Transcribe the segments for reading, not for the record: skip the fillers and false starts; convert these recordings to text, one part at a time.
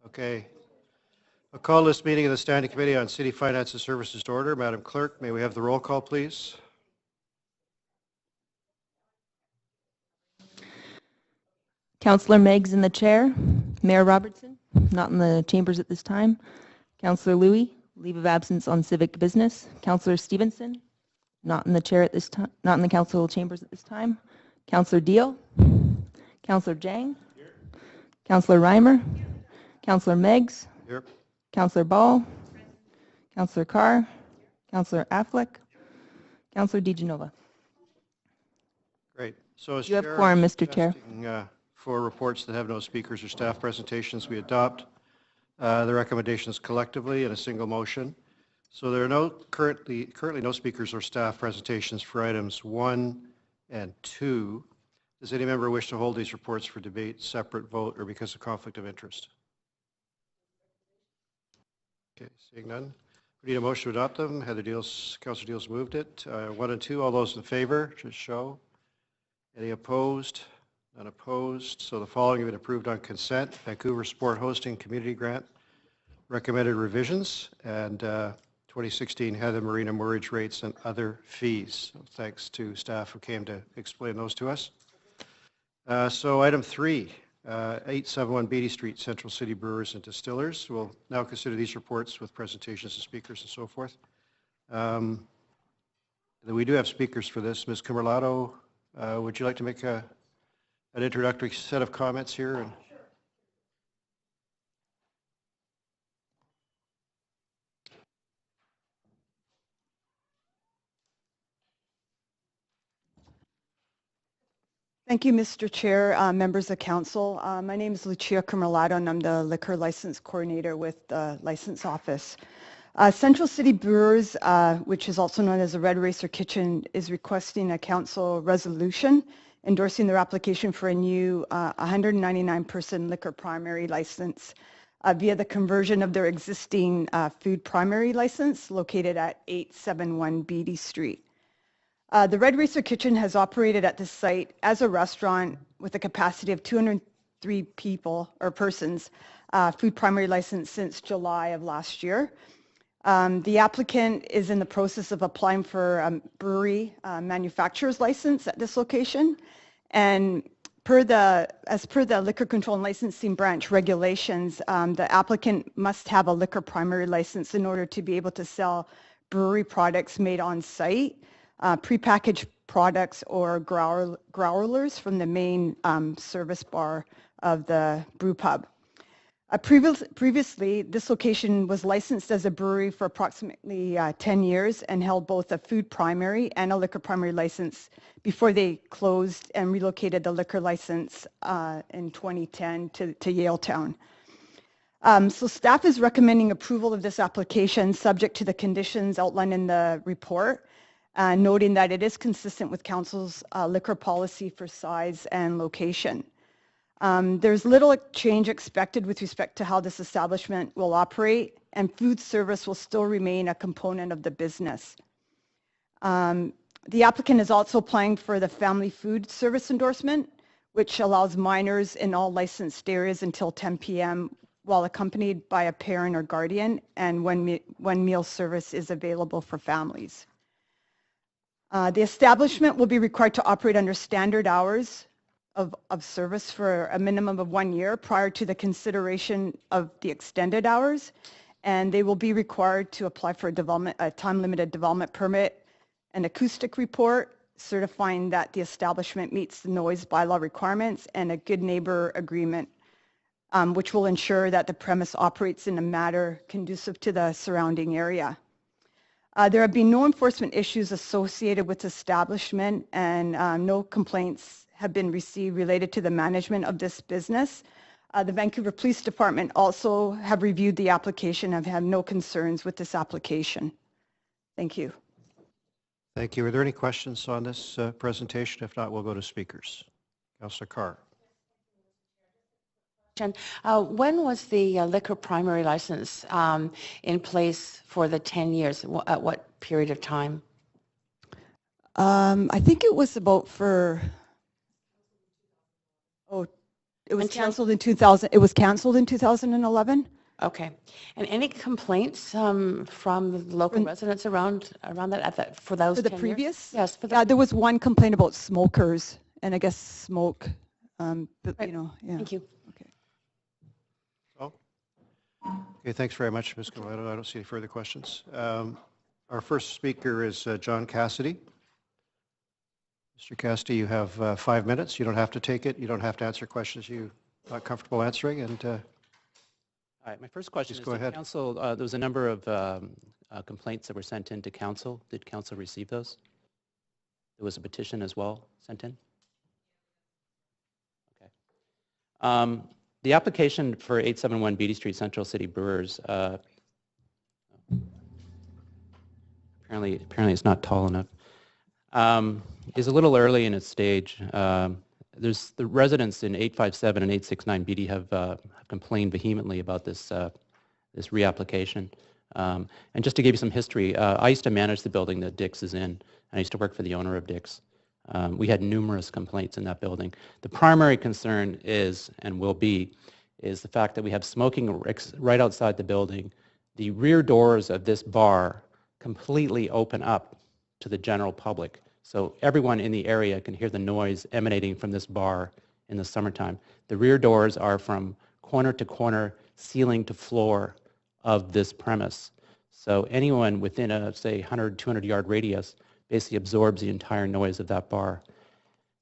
Okay. I'll call this meeting of the Standing Committee on City Finance and Services to order. Madam Clerk, may we have the roll call, please? Councillor Meggs in the chair. Mayor Robertson, not in the chambers at this time. Councillor Louie, leave of absence on civic business. Councillor Stevenson, not in the chair at this time, not in the council chambers at this time. Councillor Deal. Councillor Jang. Here. Councillor Reimer. Here. Councillor Meggs. Here. Councillor Ball. Councillor Carr. Councillor Affleck. Councillor DeGenova. Great. So as you have quorum, Mr. Chair. For reports that have no speakers or staff presentations, we adopt the recommendations collectively in a single motion. So there are currently no speakers or staff presentations for items 1 and 2. Does any member wish to hold these reports for debate, separate vote, or because of conflict of interest? Okay, seeing none. We need a motion to adopt them. Councillor Deals moved it. 1 and 2, all those in favor, just show. Any opposed? None opposed. So the following have been approved on consent. Vancouver Sport Hosting Community Grant recommended revisions, and 2016 had the Marina Moorage rates and other fees. So thanks to staff who came to explain those to us. So item 3, 871 Beatty Street, Central City Brewers and Distillers. We'll now consider these reports with presentations of speakers and so forth. We do have speakers for this. Ms. Cumberlato, would you like to make an introductory set of comments here? Sure. Thank you, Mr. Chair, members of council. My name is Lucia Cumberlato, and I'm the liquor license coordinator with the license office. Central City Brewers, which is also known as the Red Racer Kitchen, is requesting a council resolution endorsing their application for a new 199-person liquor primary license via the conversion of their existing food primary license located at 871 Beatty Street. The Red Racer Kitchen has operated at this site as a restaurant with a capacity of 203 people or persons, food primary license since July of last year. The applicant is in the process of applying for a brewery manufacturer's license at this location, and as per the Liquor Control and Licensing Branch regulations, the applicant must have a liquor primary license in order to be able to sell brewery products made on site, prepackaged products or growlers from the main service bar of the brew pub. Previously, this location was licensed as a brewery for approximately 10 years and held both a food primary and a liquor primary license before they closed and relocated the liquor license in 2010 to Yaletown. So staff is recommending approval of this application subject to the conditions outlined in the report, noting that it is consistent with council's liquor policy for size and location. There's little change expected with respect to how this establishment will operate, and food service will still remain a component of the business. The applicant is also applying for the family food service endorsement, which allows minors in all licensed areas until 10 p.m. while accompanied by a parent or guardian, and when meal service is available for families. The establishment will be required to operate under standard hours of service for a minimum of 1 year prior to the consideration of the extended hours, and they will be required to apply for a time-limited development permit, an acoustic report certifying that the establishment meets the noise bylaw requirements, and a good neighbor agreement, which will ensure that the premise operates in a manner conducive to the surrounding area. There have been no enforcement issues associated with the establishment, and no complaints have been received related to the management of this business. The Vancouver Police Department also have reviewed the application and have no concerns with this application. Thank you. Thank you. Are there any questions on this presentation? If not, we'll go to speakers. Councillor Carr. When was the liquor primary license in place for the 10 years? At what period of time? I think it was about for It was Until- canceled in 2000, it was canceled in 2011? Okay. And any complaints from the local residents around that for those For the 10 years? previous? Yes, for the Yeah, there was one complaint about smokers, and I guess smoke, but, Right. you know, yeah. Thank you. Okay. Oh. Okay, thanks very much, Ms. Camilado. I don't see any further questions. Our first speaker is John Cassidy. Mr. Cassidy, you have 5 minutes. You don't have to take it. You don't have to answer questions you're not comfortable answering. And All right, my first question Please is, go did ahead. council, there was a number of complaints that were sent in to council. Did council receive those? There was a petition as well sent in? Okay. The application for 871 Beatty Street, Central City Brewers, apparently it's not tall enough, is a little early in its stage. There's the residents in 857 and 869 Beatty have complained vehemently about this reapplication. And just to give you some history, I used to manage the building that Dick's is in, and I used to work for the owner of Dick's. We had numerous complaints in that building. The primary concern is, and will be, is the fact that we have smoking right outside the building. The rear doors of this bar completely open up to the general public. So everyone in the area can hear the noise emanating from this bar in the summertime. The rear doors are from corner to corner, ceiling to floor of this premise. So anyone within a, say, 100, 200-yard radius basically absorbs the entire noise of that bar.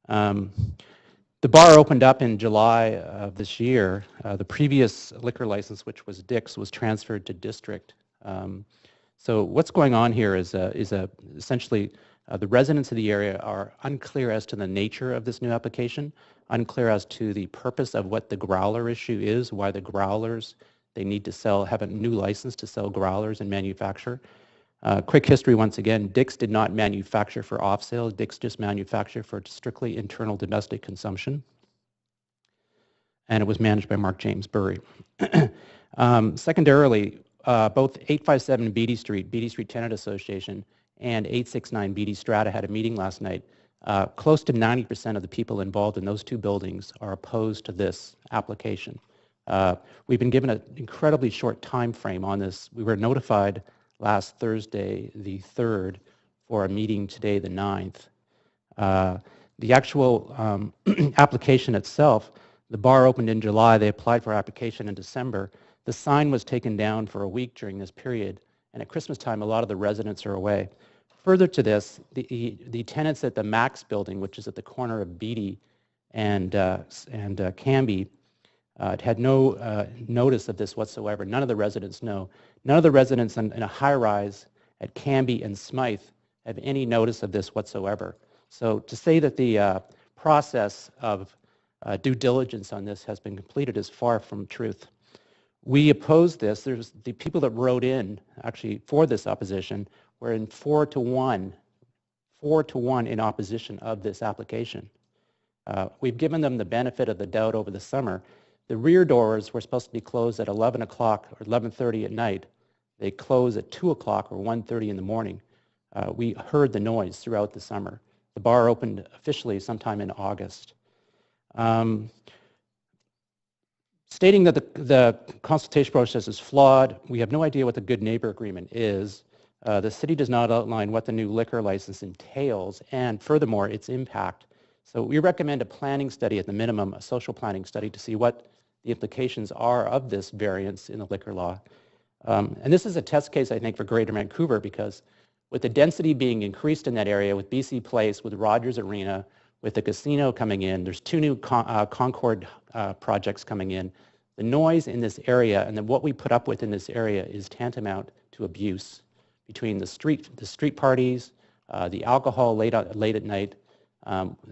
The bar opened up in July of this year. The previous liquor license, which was Dick's, was transferred to District. So what's going on here is essentially the residents of the area are unclear as to the nature of this new application, unclear as to the purpose of what the growler issue is, why the growlers, they need to have a new license to sell growlers and manufacture. Quick history once again, Dick's did not manufacture for off-sale. Dick's just manufactured for strictly internal domestic consumption. And it was managed by Mark James Burry. Secondarily, both 857 Beatty Street Tenant Association, and 869 Beatty Strata had a meeting last night. Close to 90% of the people involved in those two buildings are opposed to this application. We've been given an incredibly short time frame on this. We were notified last Thursday, the 3rd, for a meeting today, the 9th. The actual application itself, the bar opened in July. They applied for application in December. The sign was taken down for a week during this period, and at Christmas time, a lot of the residents are away. Further to this, the tenants at the Max building, which is at the corner of Beatty and Canby, had no notice of this whatsoever. None of the residents know. None of the residents in a high-rise at Canby and Smythe have any notice of this whatsoever. So to say that the process of due diligence on this has been completed is far from truth. We oppose this. There's the people that wrote in actually for this opposition were in 4-1 in opposition of this application. We've given them the benefit of the doubt over the summer. The rear doors were supposed to be closed at 11 o'clock or 11:30 at night. They close at 2 o'clock or 1:30 in the morning. We heard the noise throughout the summer. The bar opened officially sometime in August. Stating that the consultation process is flawed, we have no idea what the good neighbor agreement is. The city does not outline what the new liquor license entails, and furthermore, its impact. So we recommend a planning study at the minimum, a social planning study, to see what the implications are of this variance in the liquor law. And this is a test case, I think, for Greater Vancouver, because with the density being increased in that area, with BC Place, with Rogers Arena, with the casino coming in, there's two new Concord projects coming in. The noise in this area and then what we put up with in this area is tantamount to abuse between the street parties, the alcohol late at night.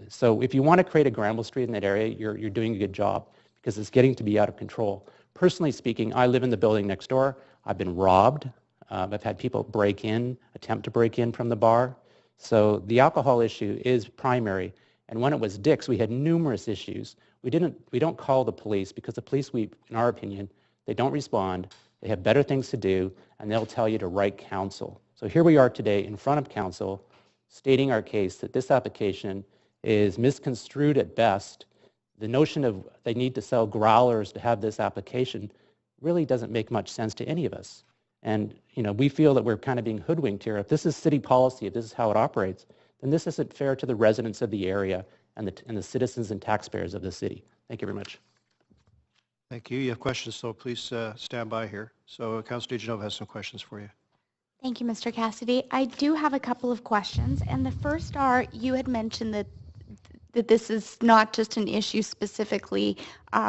So if you want to create a Granville Street in that area, you're doing a good job because it's getting to be out of control. Personally speaking, I live in the building next door. I've been robbed. I've had people attempt to break in from the bar. So the alcohol issue is primary. And when it was Dick's, we had numerous issues. We don't call the police because the police, in our opinion, they don't respond. They have better things to do, and they'll tell you to write counsel. So here we are today in front of council, stating our case that this application is misconstrued at best. the notion of they need to sell growlers to have this application really doesn't make much sense to any of us. And we feel that we're kind of being hoodwinked here. If this is city policy, if this is how it operates, then this isn't fair to the residents of the area and the citizens and taxpayers of the city. Thank you very much. Thank you. You have questions, so please stand by here. So Councilor DeGenova has some questions for you. Thank you, Mr. Cassidy. I do have a couple of questions, and the first are, you had mentioned that this is not just an issue specifically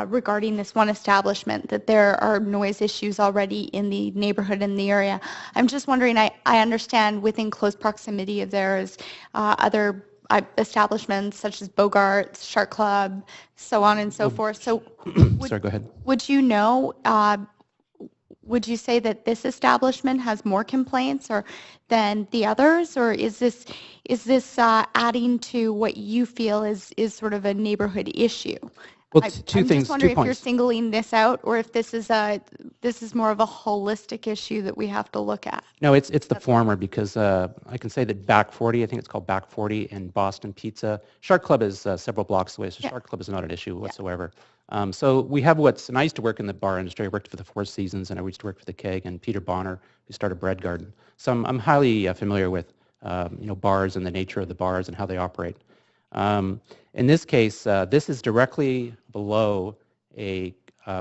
regarding this one establishment, that there are noise issues already in the neighborhood and the area. I'm just wondering, I understand within close proximity of there's other establishments such as Bogart's, Shark Club, so on and so forth. So Sorry, go ahead. would you know, would you say that this establishment has more complaints than the others, or is this adding to what you feel is sort of a neighborhood issue? Well, two things, I'm just wondering 2 if you're points. singling this out, or if this is more of a holistic issue that we have to look at. No, it's the former, because I can say that Back 40, I think it's called Back 40, and Boston Pizza. Shark Club is several blocks away, so Yeah. Shark Club is not an issue whatsoever. So we have and I used to work in the bar industry. I worked for the Four Seasons, and I used to work for the Keg, and Peter Bonner, who started Bread Garden. So I'm highly familiar with bars and the nature of the bars and how they operate. In this case, this is directly below a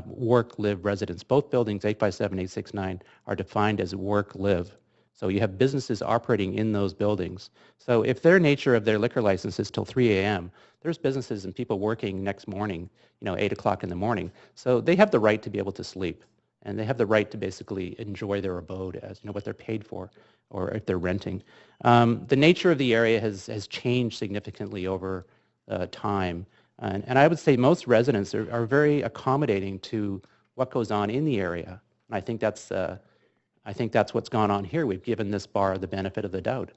work-live residence. Both buildings, 857, 869, are defined as work-live. So you have businesses operating in those buildings. So if their nature of their liquor license is till 3 a.m., there's businesses and people working next morning, 8 o'clock in the morning. So they have the right to be able to sleep, and they have the right to basically enjoy their abode as what they're paid for, or if they're renting. The nature of the area has changed significantly over time. And I would say most residents are very accommodating to what goes on in the area. And I think that's what's gone on here. We've given this bar the benefit of the doubt.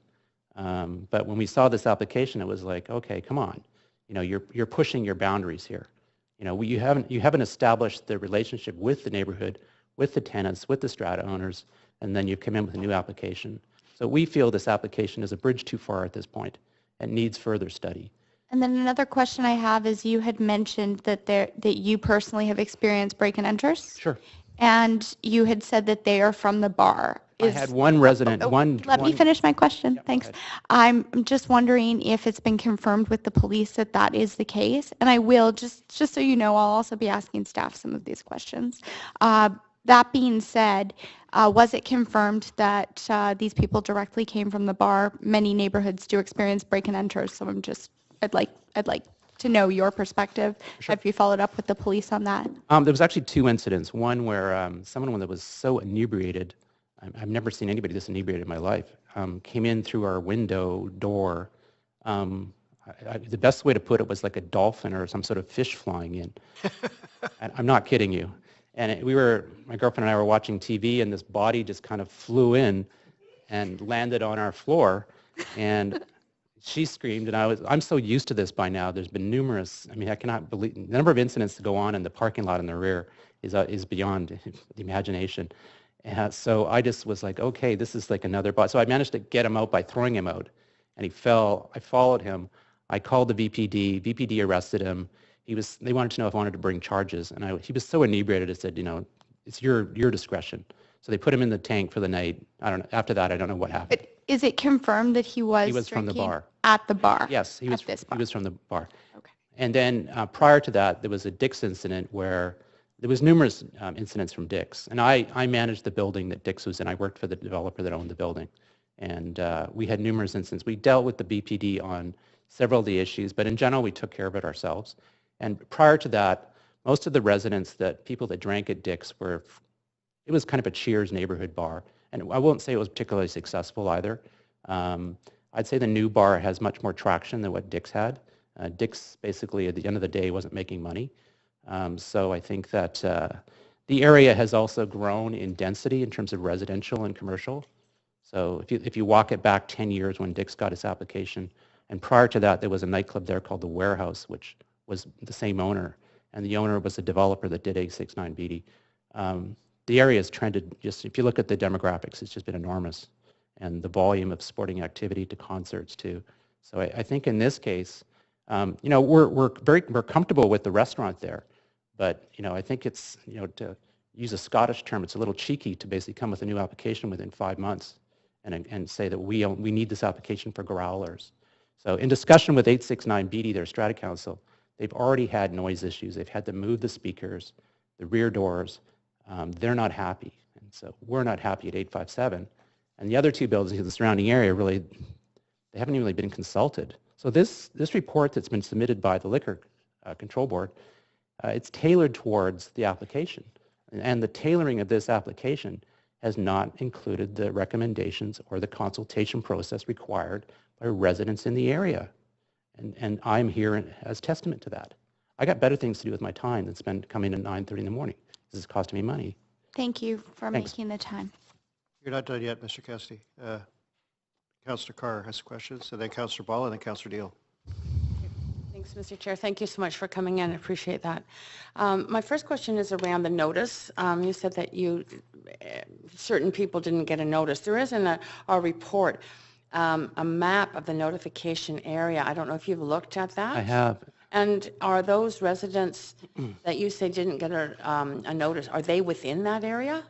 But when we saw this application, it was like, okay, come on. You're pushing your boundaries here. You haven't established the relationship with the neighborhood, with the tenants, with the strata owners, and then you've come in with a new application. So we feel this application is a bridge too far at this point and needs further study. And then another question I have is, you had mentioned that you personally have experienced break and enters. Sure. And you had said that they are from the bar. I had one resident, Let me finish my question. Yeah, Thanks. go ahead. I'm just wondering if it's been confirmed with the police that that is the case. And I will, just so you know, I'll also be asking staff some of these questions. That being said, was it confirmed that these people directly came from the bar? Many neighborhoods do experience break and enters, so I'd like to know your perspective. Sure. Have you followed up with the police on that? There was actually 2 incidents. One where someone that was so inebriated, I've never seen anybody this inebriated in my life, came in through our window door. The best way to put it was like a dolphin or some sort of fish flying in. And I'm not kidding you. And my girlfriend and I were watching TV, and this body just kind of flew in and landed on our floor. And she screamed, and I'm so used to this by now. There's been numerous, I cannot believe, the number of incidents that go on in the parking lot in the rear is beyond the imagination. So I just was like, okay, this is like another bot. So I managed to get him out by throwing him out, and he fell. I followed him. I called the VPD. VPD arrested him. They wanted to know if I wanted to bring charges, and he was so inebriated. I said, it's your discretion. So they put him in the tank for the night. I don't know. After that, I don't know what happened. But is it confirmed that he was from the drinking bar. at the bar? Yes, he was. At this bar. He was from the bar. Okay. And then prior to that, there was a Dick's incident where there was numerous incidents from Dick's. And I managed the building that Dick's was in. I worked for the developer that owned the building. And we had numerous incidents. We dealt with the BPD on several of the issues, but in general, we took care of it ourselves. And prior to that, most of the residents, people that drank at Dick's it was kind of a Cheers neighborhood bar. And I won't say it was particularly successful either. I'd say the new bar has much more traction than what Dick's had. Dick's basically at the end of the day wasn't making money. So I think that the area has also grown in density in terms of residential and commercial. So if you walk it back 10 years when Dick's got its application, and prior to that there was a nightclub there called the Warehouse, which was the same owner, and the owner was a developer that did 869 Beatty. The area has trended, if you look at the demographics, it's just been enormous, and the volume of sporting activity to concerts too. So I think in this case, We're comfortable with the restaurant there, but I think it's to use a Scottish term, it's a little cheeky to basically come with a new application within 5 months and say that we need this application for growlers. So in discussion with 869 Beatty, their strata council, they've already had noise issues. They've had to move the speakers, the rear doors. They're not happy, and so we're not happy at 857. And the other two buildings in the surrounding area they haven't even really been consulted. So this report that's been submitted by the Liquor Control Board, it's tailored towards the application. And the tailoring of this application has not included the recommendations or the consultation process required by residents in the area. And I'm here as testament to that. I got better things to do with my time than spend coming at 9:30 in the morning. This is costing me money. Thank you for Thanks. making the time. You're not done yet, Mr. Cassidy. Councillor Carr has questions, and then Councillor Ball, and then Councillor Deal. Thanks, Mr. Chair. Thank you so much for coming in. I appreciate that. My first question is around the notice. You said that certain people didn't get a notice. There is in a report a map of the notification area. I don't know if you've looked at that. I have. And are those residents that you say didn't get a notice, are they within that area?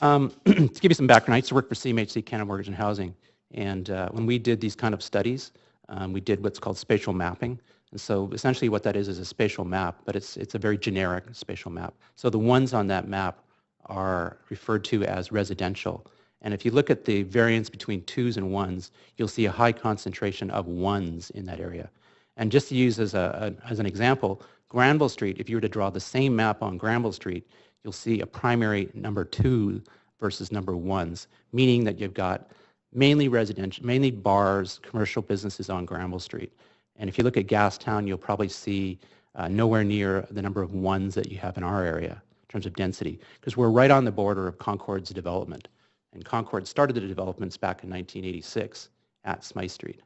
To give you some background, I used to work for CMHC, Canada Mortgage and Housing, and when we did these kind of studies, we did what's called spatial mapping. And so essentially what that is a spatial map, but it's a very generic spatial map. So the ones on that map are referred to as residential. And if you look at the variance between twos and ones, you'll see a high concentration of ones in that area. And just to use as an example, Granville Street, if you were to draw the same map on Granville Street, you'll see a primary number 2 versus number 1s, meaning that you've got mainly residential, mainly bars, commercial businesses on Granville Street. And if you look at Gastown, you'll probably see nowhere near the number of 1s that you have in our area in terms of density, because we're right on the border of Concord's development. And Concord started the developments back in 1986 at Smythe Street.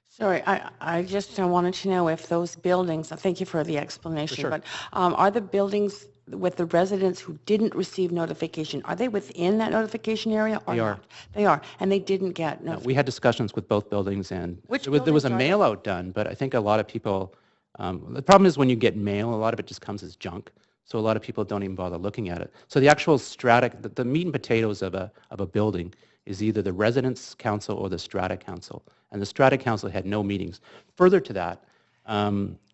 Sorry, I just wanted to know if those buildings, thank you for the explanation, For sure. but are the buildings with the residents who didn't receive notification, are they within that notification area or They are. not? They are, and they didn't get notification. We had discussions with both buildings, and Which there was a buildings are mail out done, but I think a lot of people, the problem is when you get mail, a lot of it just comes as junk. So a lot of people don't even bother looking at it. So the actual strata, the meat and potatoes of a building is either the residence council or the strata council. And the strata council had no meetings. Further to that,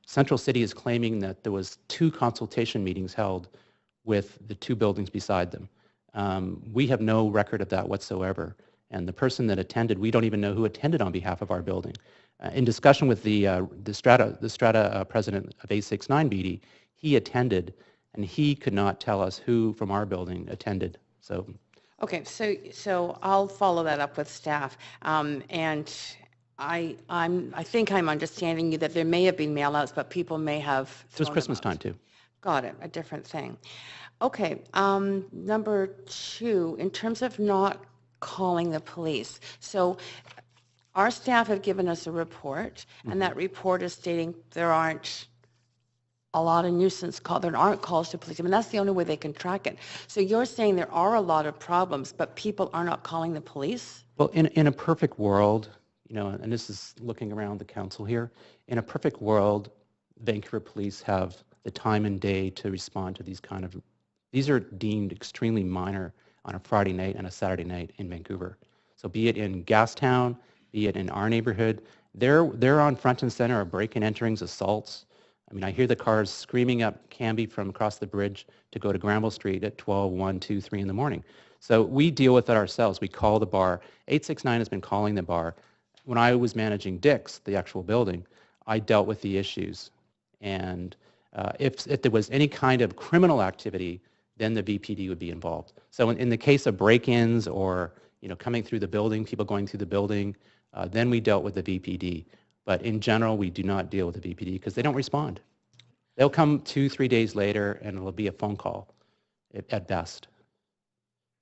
Central City is claiming that there was 2 consultation meetings held with the 2 buildings beside them. We have no record of that whatsoever. And the person that attended, we don't even know who attended on behalf of our building. In discussion with the strata president of 869 Beatty, he attended, and he could not tell us who from our building attended. So. Okay, so I'll follow that up with staff. And I think I'm understanding you that there may have been mail-outs, but people may have It was thrown Christmas them out. time too. Got it, a different thing. Okay, number 2, in terms of not calling the police. So our staff have given us a report, and that report is stating there aren't a lot of nuisance calls, there aren't calls to police. I mean, that's the only way they can track it. So you're saying there are a lot of problems, but people are not calling the police? Well, in a perfect world, and this is looking around the council here, in a perfect world, Vancouver police have the time and day to respond to these are deemed extremely minor on a Friday night and a Saturday night in Vancouver. So be it in Gastown, be it in our neighborhood, they're on front and center of break-in enterings, assaults. I mean, I hear the cars screaming up Canby from across the bridge to go to Granville Street at 12, 1, 2, 3 in the morning. So we deal with it ourselves. We call the bar. 869 has been calling the bar. When I was managing Dick's, the actual building, I dealt with the issues. And if there was any kind of criminal activity, then the VPD would be involved. So in the case of break-ins or coming through the building, people going through the building, then we dealt with the VPD. But in general, we do not deal with the VPD because they don't respond. They'll come 2-3 days later, and it'll be a phone call at best.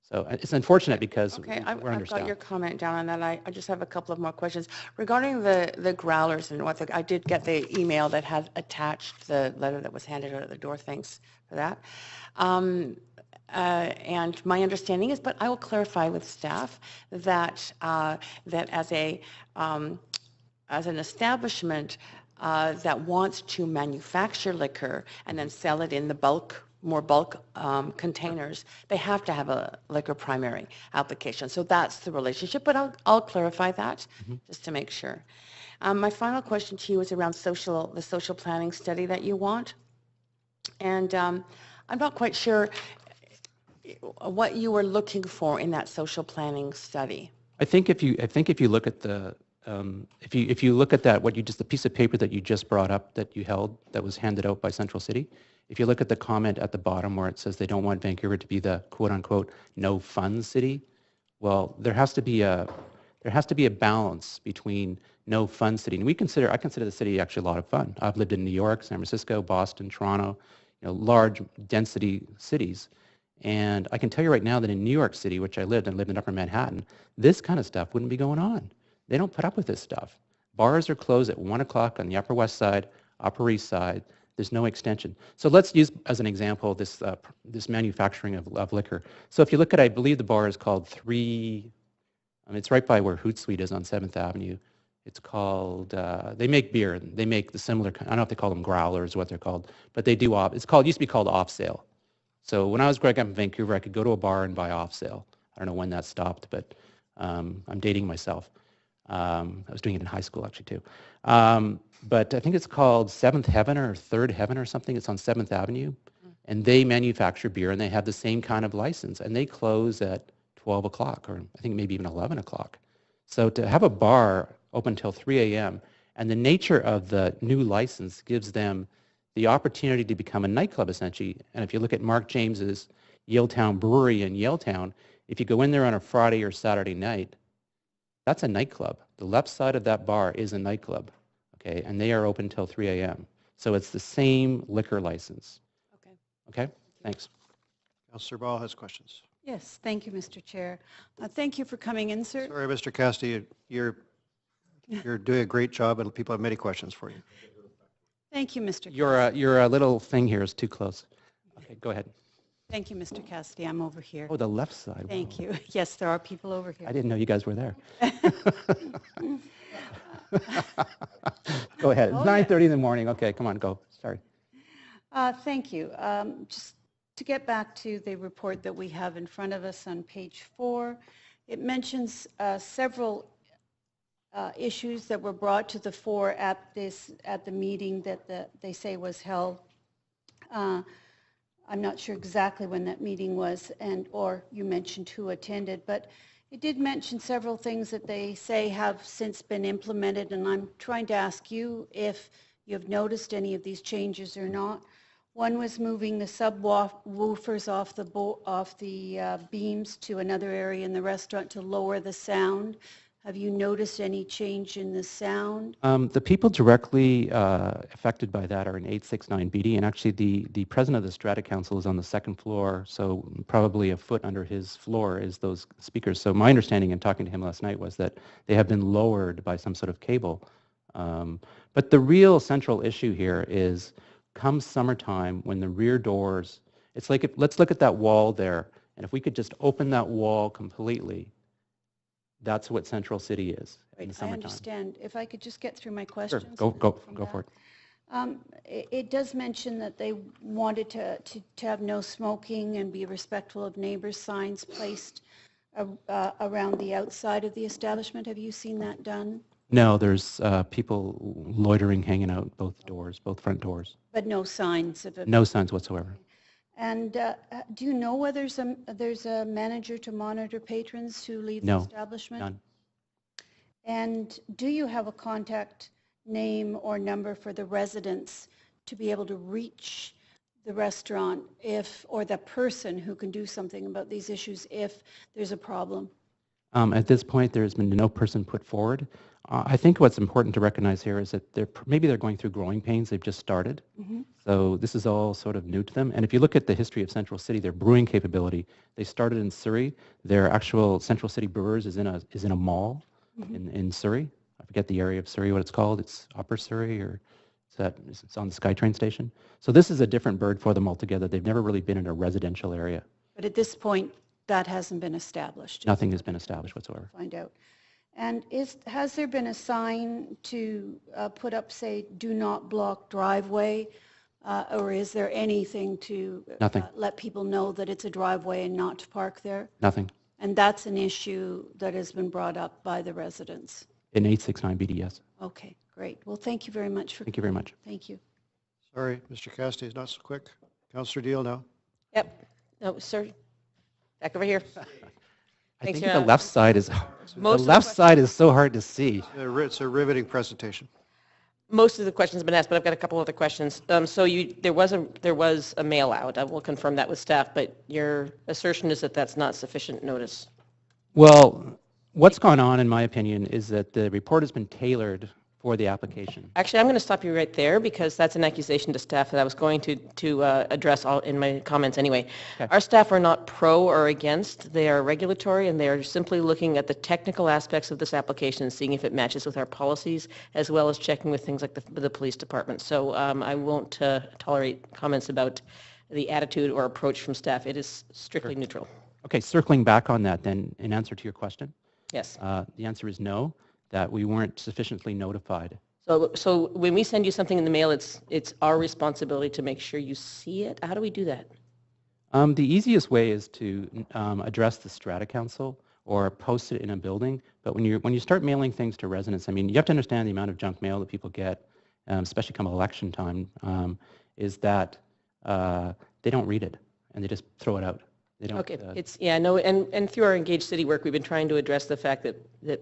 So it's unfortunate because Okay, we're I've understaffed. got your comment down on that. I just have a couple of more questions. Regarding the growlers and I did get the email that had attached the letter that was handed out at the door. Thanks for that. And my understanding is, but I will clarify with staff that that as an establishment, that wants to manufacture liquor and then sell it in the more bulk containers, they have to have a liquor primary application. So that's the relationship, but I'll clarify that just to make sure. My final question to you is around the social planning study that you want. And I'm not quite sure what you were looking for in that social planning study. I think if you look at the if you look at that, the piece of paper that you just brought up that you held that was handed out by Central City, if you look at the comment at the bottom where it says they don't want Vancouver to be the quote unquote no fun city, well, there has to be a balance between no fun city. And I consider the city actually a lot of fun. I've lived in New York, San Francisco, Boston, Toronto, large density cities. And I can tell you right now that in New York City, which I lived in Upper Manhattan, this kind of stuff wouldn't be going on. They don't put up with this stuff. Bars are closed at 1 o'clock on the Upper West Side, Upper East Side. There's no extension. So let's use as an example this manufacturing of liquor. So if you look at, I believe the bar is called it's right by where Hootsuite is on 7th Avenue. It's called, they make beer. They make the similar, I don't know if they call them growlers, what they're called, but they do used to be called off sale. So when I was growing up in Vancouver, I could go to a bar and buy off sale. I don't know when that stopped, but I'm dating myself. I was doing it in high school actually too. But I think it's called 7th Heaven or 3rd Heaven or something. It's on 7th Avenue. And they manufacture beer and they have the same kind of license. And they close at 12 o'clock or I think maybe even 11 o'clock. So to have a bar open until 3 a.m. and the nature of the new license gives them the opportunity to become a nightclub essentially. And if you look at Mark James's Yaletown Brewery in Yaletown, if you go in there on a Friday or Saturday night, that's a nightclub. The left side of that bar is a nightclub, okay? And they are open till 3 a.m. So it's the same liquor license. Okay. Okay? Thanks. Councillor Ball has questions. Yes, thank you, Mr. Chair. Thank you for coming in, sir. Sorry, Mr. Cassidy, you're doing a great job and people have many questions for you. Thank you, Mr. Your little thing here is too close. Okay, go ahead. Thank you, Mr. Cassidy. I'm over here. Oh, the left side. Thank you. Yes, there are people over here. I didn't know you guys were there. Go ahead. It's 9:30 in the morning. Okay, come on, go. Sorry. Thank you. Just to get back to the report that we have in front of us on page 4, it mentions several issues that were brought to the fore at the meeting that they say was held. I'm not sure exactly when that meeting was, or you mentioned who attended, but it did mention several things that they say have since been implemented, and I'm trying to ask you if you've noticed any of these changes or not. One was moving the subwoofers off the beams to another area in the restaurant to lower the sound. Have you noticed any change in the sound? The people directly affected by that are in 869 Beatty, and actually the president of the Strata Council is on the second floor, so probably a foot under his floor is those speakers. So my understanding in talking to him last night was that they have been lowered by some sort of cable. But the real central issue here is come summertime when the rear doors, it's like, let's look at that wall there, and if we could just open that wall completely, that's what Central City is in the I summertime. understand. If I could just get through my Sure, questions. go for it. It does mention that they wanted to have no smoking and be respectful of neighbors signs placed around the outside of the establishment. Have you seen that done? No, there's people loitering, hanging out both doors, both front doors. But no signs of it? No signs whatsoever. And do you know whether there's a manager to monitor patrons who leave the No, establishment? none. And do you have a contact name or number for the residents to be able to reach the restaurant or the person who can do something about these issues if there's a problem? At this point, there's been no person put forward. I think what's important to recognize here is that maybe they're going through growing pains. They've just started. Mm-hmm. So this is all sort of new to them. And if you look at the history of Central City, their brewing capability, they started in Surrey. Their actual Central City Brewers is in a mall in Surrey. I forget the area of Surrey, what it's called. It's Upper Surrey, or it's on the SkyTrain station. So this is a different bird for them altogether. They've never really been in a residential area. But at this point, that hasn't been established. Nothing has been established whatsoever. Find out. And has there been a sign to put up, say, do not block driveway? Or is there anything to Nothing. let people know that it's a driveway and not to park there? Nothing. And that's an issue that has been brought up by the residents. In 869 BD, yes. Okay, great. Well, thank you very much for Thank you very much. Thank you. Sorry, Mr. Cassidy is not so quick. Councillor Deal now. Yep. No, sir. Back over here. I Thanks, think Your the left side is Most of the left side is so hard to see. It's a riveting presentation. Most of the questions have been asked, but I've got a couple other questions. So there was a mail out. I will confirm that with staff, but your assertion is that that's not sufficient notice. Well, what's gone on, in my opinion, is that the report has been tailored for the application. Actually, I'm going to stop you right there because that's an accusation to staff that I was going to address all in my comments anyway. Okay. Our staff are not pro or against. They are regulatory, and they are simply looking at the technical aspects of this application and seeing if it matches with our policies, as well as checking with things like the police department. So I won't tolerate comments about the attitude or approach from staff. It is strictly neutral. Okay, circling back on that then, in answer to your question, Yes. the answer is no, that we weren't sufficiently notified. So when we send you something in the mail, it's our responsibility to make sure you see it. How do we do that? The easiest way is to address the strata council or post it in a building. But when you start mailing things to residents, I mean, you have to understand the amount of junk mail that people get, especially come election time, is that they don't read it and they just throw it out. They don't. Okay, and through our engaged city work, we've been trying to address the fact that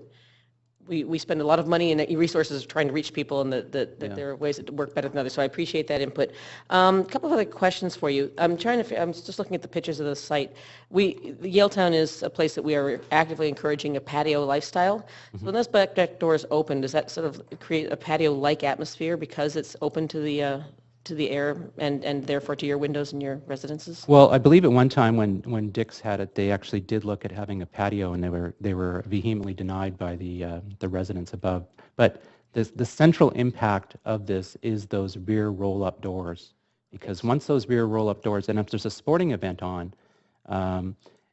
we spend a lot of money and resources trying to reach people, and that there are ways that work better than others. So I appreciate that input. A couple of other questions for you. I'm just looking at the pictures of the site. Yaletown is a place that we are actively encouraging a patio lifestyle. So when those back deck doors open, does that sort of create a patio-like atmosphere because it's open to the air and therefore to your windows and your residences? Well, I believe at one time when Dick's had it, they actually did look at having a patio, and they were vehemently denied by the residents above. But the central impact of this is those rear roll-up doors, because once those rear roll-up doors, and if there's a sporting event on,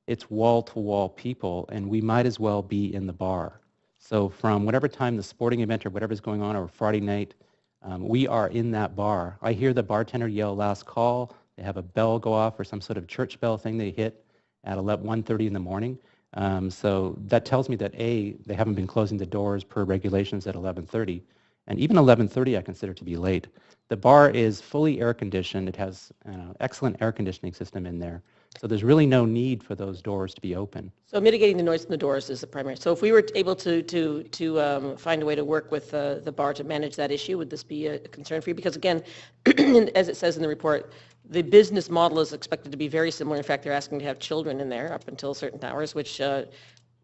it's wall-to-wall people, and we might as well be in the bar. So from whatever time the sporting event or whatever's going on, or Friday night, we are in that bar. I hear the bartender yell last call. They have a bell go off or some sort of church bell thing they hit at 1:30 in the morning. So that tells me that A, they haven't been closing the doors per regulations at 11:30. And even 11:30 I consider to be late. The bar is fully air conditioned. It has an excellent air conditioning system in there. So there's really no need for those doors to be open. So mitigating the noise from the doors is the primary. So if we were able to find a way to work with the bar to manage that issue, would this be a concern for you? Because again, as it says in the report, the business model is expected to be very similar. In fact, they're asking to have children in there up until certain hours, which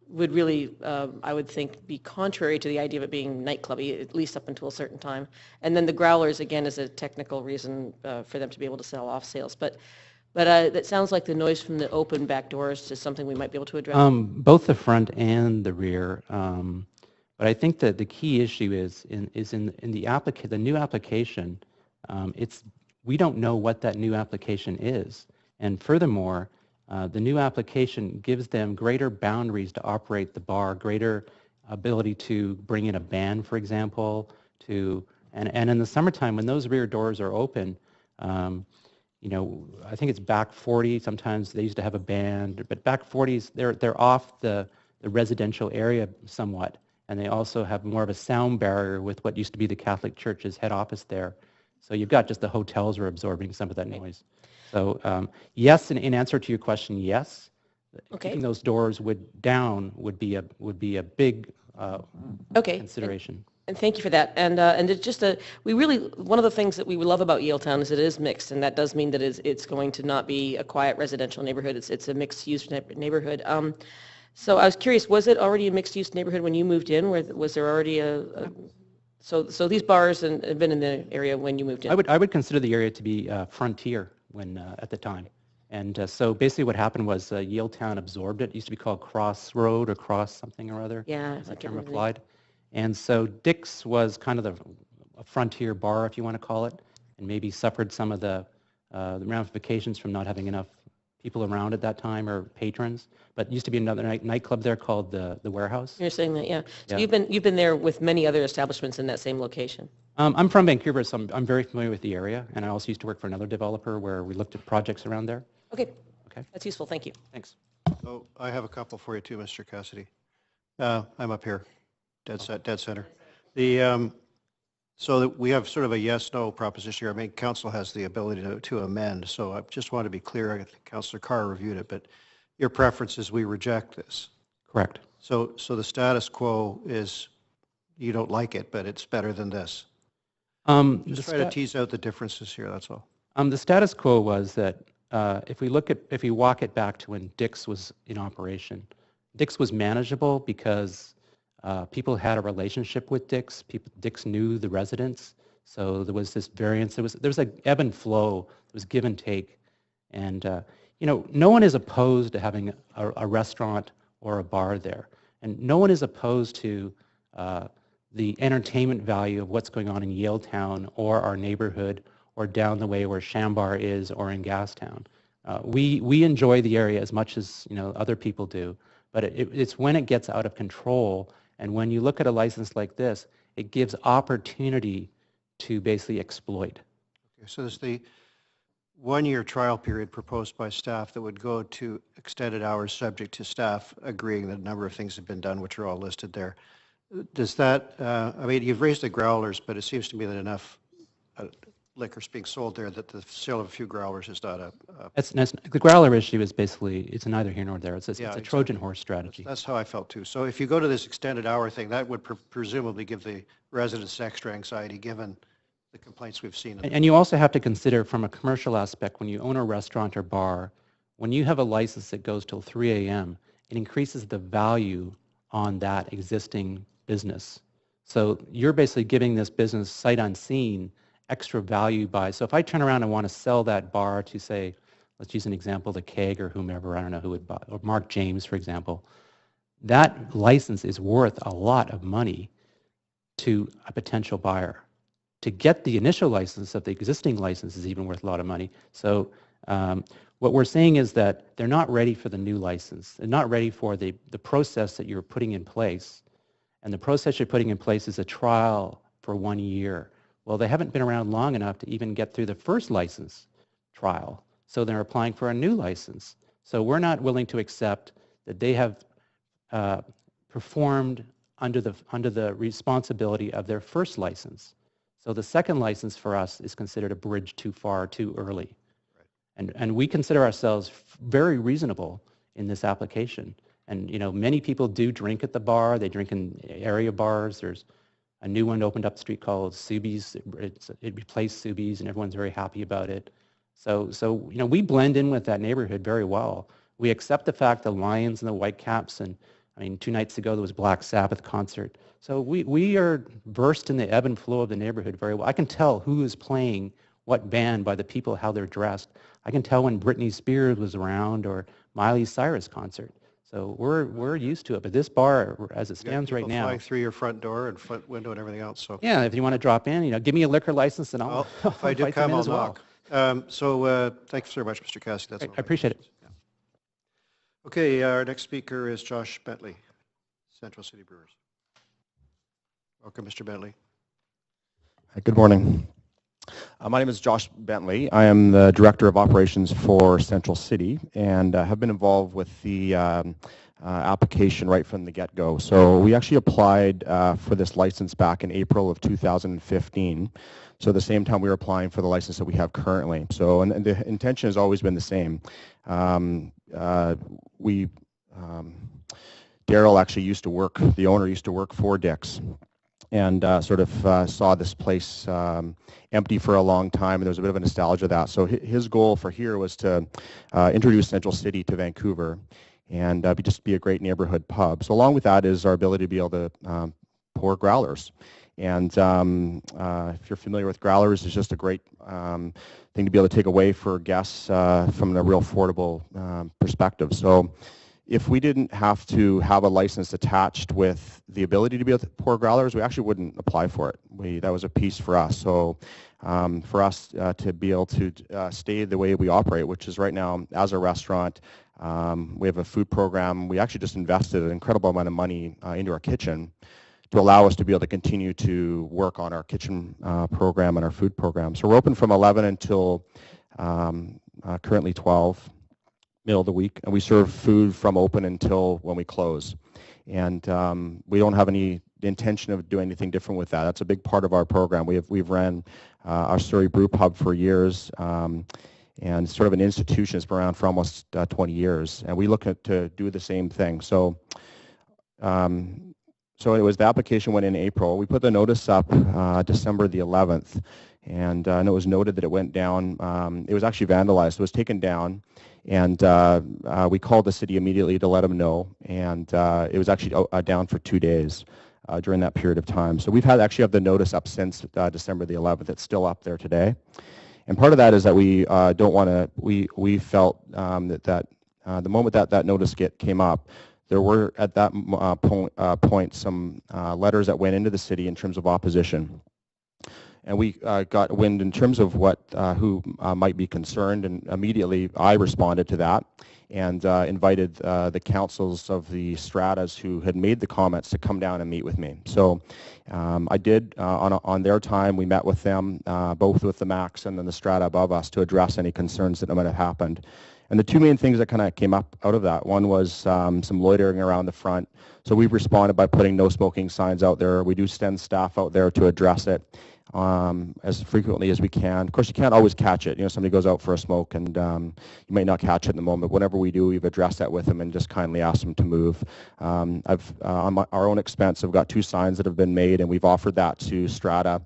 would really, I would think, be contrary to the idea of it being nightclubby, at least up until a certain time. And then the growlers, again, is a technical reason for them to be able to sell off sales. But that sounds like the noise from the open back doors is something we might be able to address. Both the front and the rear. But I think that the key issue is in the new application. We don't know what that new application is, and furthermore, the new application gives them greater boundaries to operate the bar, greater ability to bring in a band, for example. And in the summertime when those rear doors are open. I think it's back 40. Sometimes they used to have a band, but back 40s, they're off the residential area somewhat, and they also have more of a sound barrier with what used to be the Catholic Church's head office there. So you've got just the hotels are absorbing some of that noise. So yes, in answer to your question, yes. Okay. Keeping those doors would be a big consideration. And thank you for that. And it's just one of the things that we love about Yaletown is it is mixed, and that does mean that it's going to not be a quiet residential neighborhood. It's a mixed-use neighborhood. So I was curious, was it already a mixed-use neighborhood when you moved in? Was there already so these bars have been in the area when you moved in? I would consider the area to be frontier when at the time. And so basically what happened was Yaletown absorbed it. It used to be called Crossroad or Cross something or other. Yeah. As the term applied. And so Dick's was kind of a frontier bar, if you want to call it, and maybe suffered some of the ramifications from not having enough people around at that time or patrons. But used to be another nightclub there called the Warehouse. You're saying that, yeah. So Yeah. you've been there with many other establishments in that same location. I'm from Vancouver, so I'm very familiar with the area, and I also used to work for another developer where we looked at projects around there. Okay. Okay. That's useful. Thank you. Thanks. So I have a couple for you too, Mr. Cassidy. I'm up here, dead center. So that we have sort of a yes/no proposition here. I mean, council has the ability to amend, so I just want to be clear. I think Councillor Carr reviewed it, but your preference is we reject this. Correct. So the status quo is you don't like it, but it's better than this. Just try to tease out the differences here, that's all. The status quo was that if we walk it back to when Dick's was in operation, Dick's was manageable because people had a relationship with Dick's. Dick's knew the residents, so there was this variance. There was a ebb and flow. There was give and take, and no one is opposed to having a restaurant or a bar there, and no one is opposed to the entertainment value of what's going on in Yaletown or our neighborhood or down the way where Shambar is or in Gastown. We enjoy the area as much as other people do, but it's when it gets out of control, and when you look at a license like this, it gives opportunity to basically exploit. Okay, so there's the one-year trial period proposed by staff that would go to extended hours subject to staff agreeing that a number of things have been done, which are all listed there. Does that, I mean, you've raised the growlers, but it seems to me that enough liquor's being sold there that the sale of a few growlers is not the growler issue is basically, it's neither here nor there. It's a Trojan horse strategy. That's how I felt too. So if you go to this extended hour thing, that would presumably give the residents extra anxiety given the complaints we've seen. And you also have to consider from a commercial aspect, when you own a restaurant or bar, when you have a license that goes till 3 a.m., it increases the value on that existing business. So you're basically giving this business sight unseen extra value by, so if I turn around and want to sell that bar to, say, let's use an example, the Keg or whomever, I don't know who would buy, or Mark James, for example, that license is worth a lot of money to a potential buyer. To get the initial license of the existing license is even worth a lot of money. So what we're saying is that they're not ready for the new license. They're not ready for the process that you're putting in place. And the process you're putting in place is a trial for 1 year. Well, they haven't been around long enough to even get through the first license trial. So they're applying for a new license. So we're not willing to accept that they have performed under the responsibility of their first license. So the second license for us is considered a bridge too far, too early. Right. And we consider ourselves very reasonable in this application. And many people do drink at the bar. They drink in area bars. There's a new one opened up the street called Subi's. It replaced Subi's, and everyone's very happy about it. So we blend in with that neighborhood very well. We accept the fact the Lions and the Whitecaps, and I mean, 2 nights ago there was Black Sabbath concert. So we are versed in the ebb and flow of the neighborhood very well. I can tell who is playing what band by the people, how they're dressed. I can tell when Britney Spears was around or Miley Cyrus concert. So we're used to it. But this bar, as it stands right now, flying through your front door and front window and everything else. So yeah, if you want to drop in, give me a liquor license and I'll if I do come, I'll knock. Well. Thanks very much, Mr. Cassidy. That's all. I appreciate it. Yeah. Okay, our next speaker is Josh Bentley, Central City Brewers. Welcome, Mr. Bentley. Good morning. My name is Josh Bentley. I am the Director of Operations for Central City and have been involved with the application right from the get-go. So we actually applied for this license back in April of 2015. So the same time we were applying for the license that we have currently. So and the intention has always been the same. Daryl actually used to work, the owner used to work for Dick's, and sort of saw this place empty for a long time, and there was a bit of a nostalgia of that. So his goal for here was to introduce Central City to Vancouver and just be a great neighborhood pub. So along with that is our ability to be able to pour growlers. And if you're familiar with growlers, it's just a great thing to be able to take away for guests from a real affordable perspective. So if we didn't have to have a license attached with the ability to be able to pour growlers, we actually wouldn't apply for it. That was a piece for us. So for us to be able to stay the way we operate, which is right now as a restaurant, we have a food program. We actually just invested an incredible amount of money into our kitchen to allow us to be able to continue to work on our kitchen program and our food program. So we're open from 11 until currently 12. Middle of the week, and we serve food from open until when we close. And we don't have any intention of doing anything different with that. That's a big part of our program. We've ran our Surrey Brew Pub for years, and sort of an institution that's been around for almost 20 years, and we look to do the same thing. So so it was, the application went in April. We put the notice up December the 11th, and it was noted that it went down. It was actually vandalized. It was taken down, and we called the city immediately to let them know, and it was actually down for 2 days during that period of time. So we've actually have the notice up since December the 11th. It's still up there today. And part of that is that we don't want to, we felt that the moment that notice came up, there were at that point some letters that went into the city in terms of opposition. And we got wind in terms of who might be concerned, and immediately I responded to that and invited the councils of the stratas who had made the comments to come down and meet with me. So I did, on their time, we met with them, both with the Max and then the strata above us, to address any concerns that might have happened. And the two main things that kind of came up out of that, one was some loitering around the front. So we've responded by putting no smoking signs out there. We do send staff out there to address it as frequently as we can. Of course, you can't always catch it. You know, somebody goes out for a smoke and you might not catch it in the moment. Whenever we do, we've addressed that with them and just kindly asked them to move. On our own expense, I've got 2 signs that have been made, and we've offered that to strata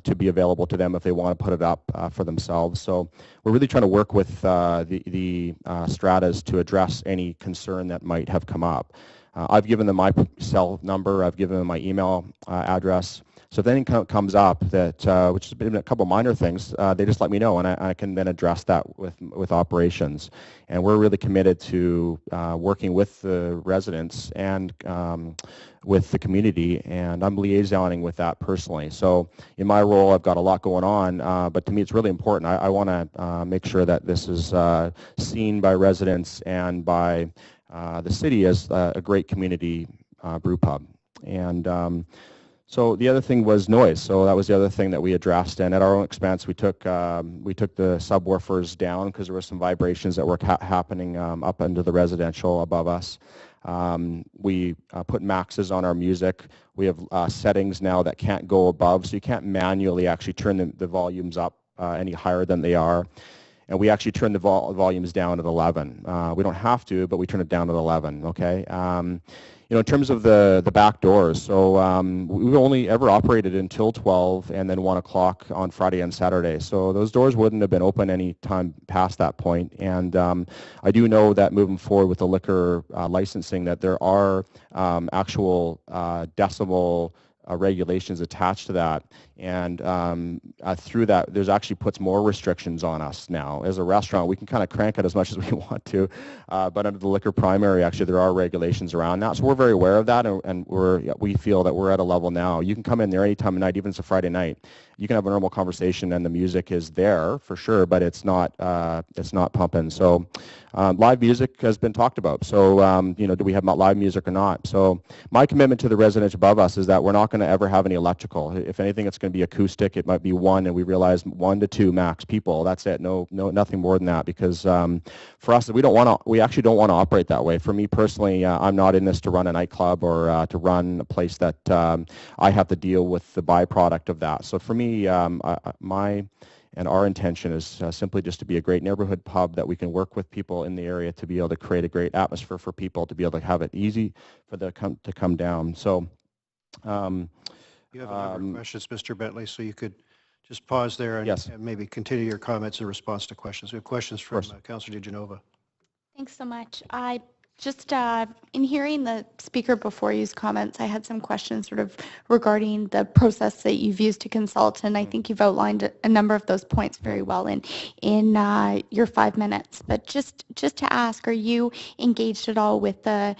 to be available to them if they want to put it up for themselves. So we're really trying to work with the stratas to address any concern that might have come up. I've given them my cell number. I've given them my email address. So if anything comes up that, which has been a couple minor things, they just let me know, and I can then address that with operations. And we're really committed to working with the residents and with the community, and I'm liaisoning with that personally. So in my role, I've got a lot going on, but to me it's really important. I want to make sure that this is seen by residents and by the city as a great community brew pub. And so the other thing was noise. So that was the other thing that we addressed, and at our own expense, we took the subwoofers down because there were some vibrations that were happening up into the residential above us. We put maxes on our music. We have settings now that can't go above, so you can't manually actually turn the volumes up any higher than they are. And we actually turn the volumes down at 11. We don't have to, but we turn it down at 11, okay? You know, in terms of the back doors, so we've only ever operated until 12 and then 1 o'clock on Friday and Saturday. So those doors wouldn't have been open any time past that point. And I do know that moving forward with the liquor licensing, that there are actual decimal regulations attached to that, and through that there's actually puts more restrictions on us now. As a restaurant, we can kind of crank it as much as we want to, but under the liquor primary, actually there are regulations around that, so we're very aware of that, and we feel that we're at a level now. You can come in there any time of night, even if it's a Friday night. You can have a normal conversation and the music is there for sure, but it's not pumping. So live music has been talked about. So you know, do we have live music or not? So my commitment to the residents above us is that we're not going to ever have any electrical. If anything, it's going to be acoustic. It might be 1, and we realize 1 to 2 max people. That's it. No, nothing more than that. Because for us, we actually don't want to operate that way. For me personally, I'm not in this to run a nightclub or to run a place that I have to deal with the byproduct of that. So for me, my and our intention is simply just to be a great neighborhood pub that we can work with people in the area to be able to create a great atmosphere for people, to be able to have it easy for them to come down. So you have a number of questions, Mr. Bentley, so you could just pause there and, yes, and maybe continue your comments in response to questions. We have questions from Councillor DeGenova. Thanks so much. I Just in hearing the speaker before you's comments, I had some questions sort of regarding the process that you've used to consult, and I think you've outlined a number of those points very well in your 5 minutes. But just to ask, are you engaged at all with the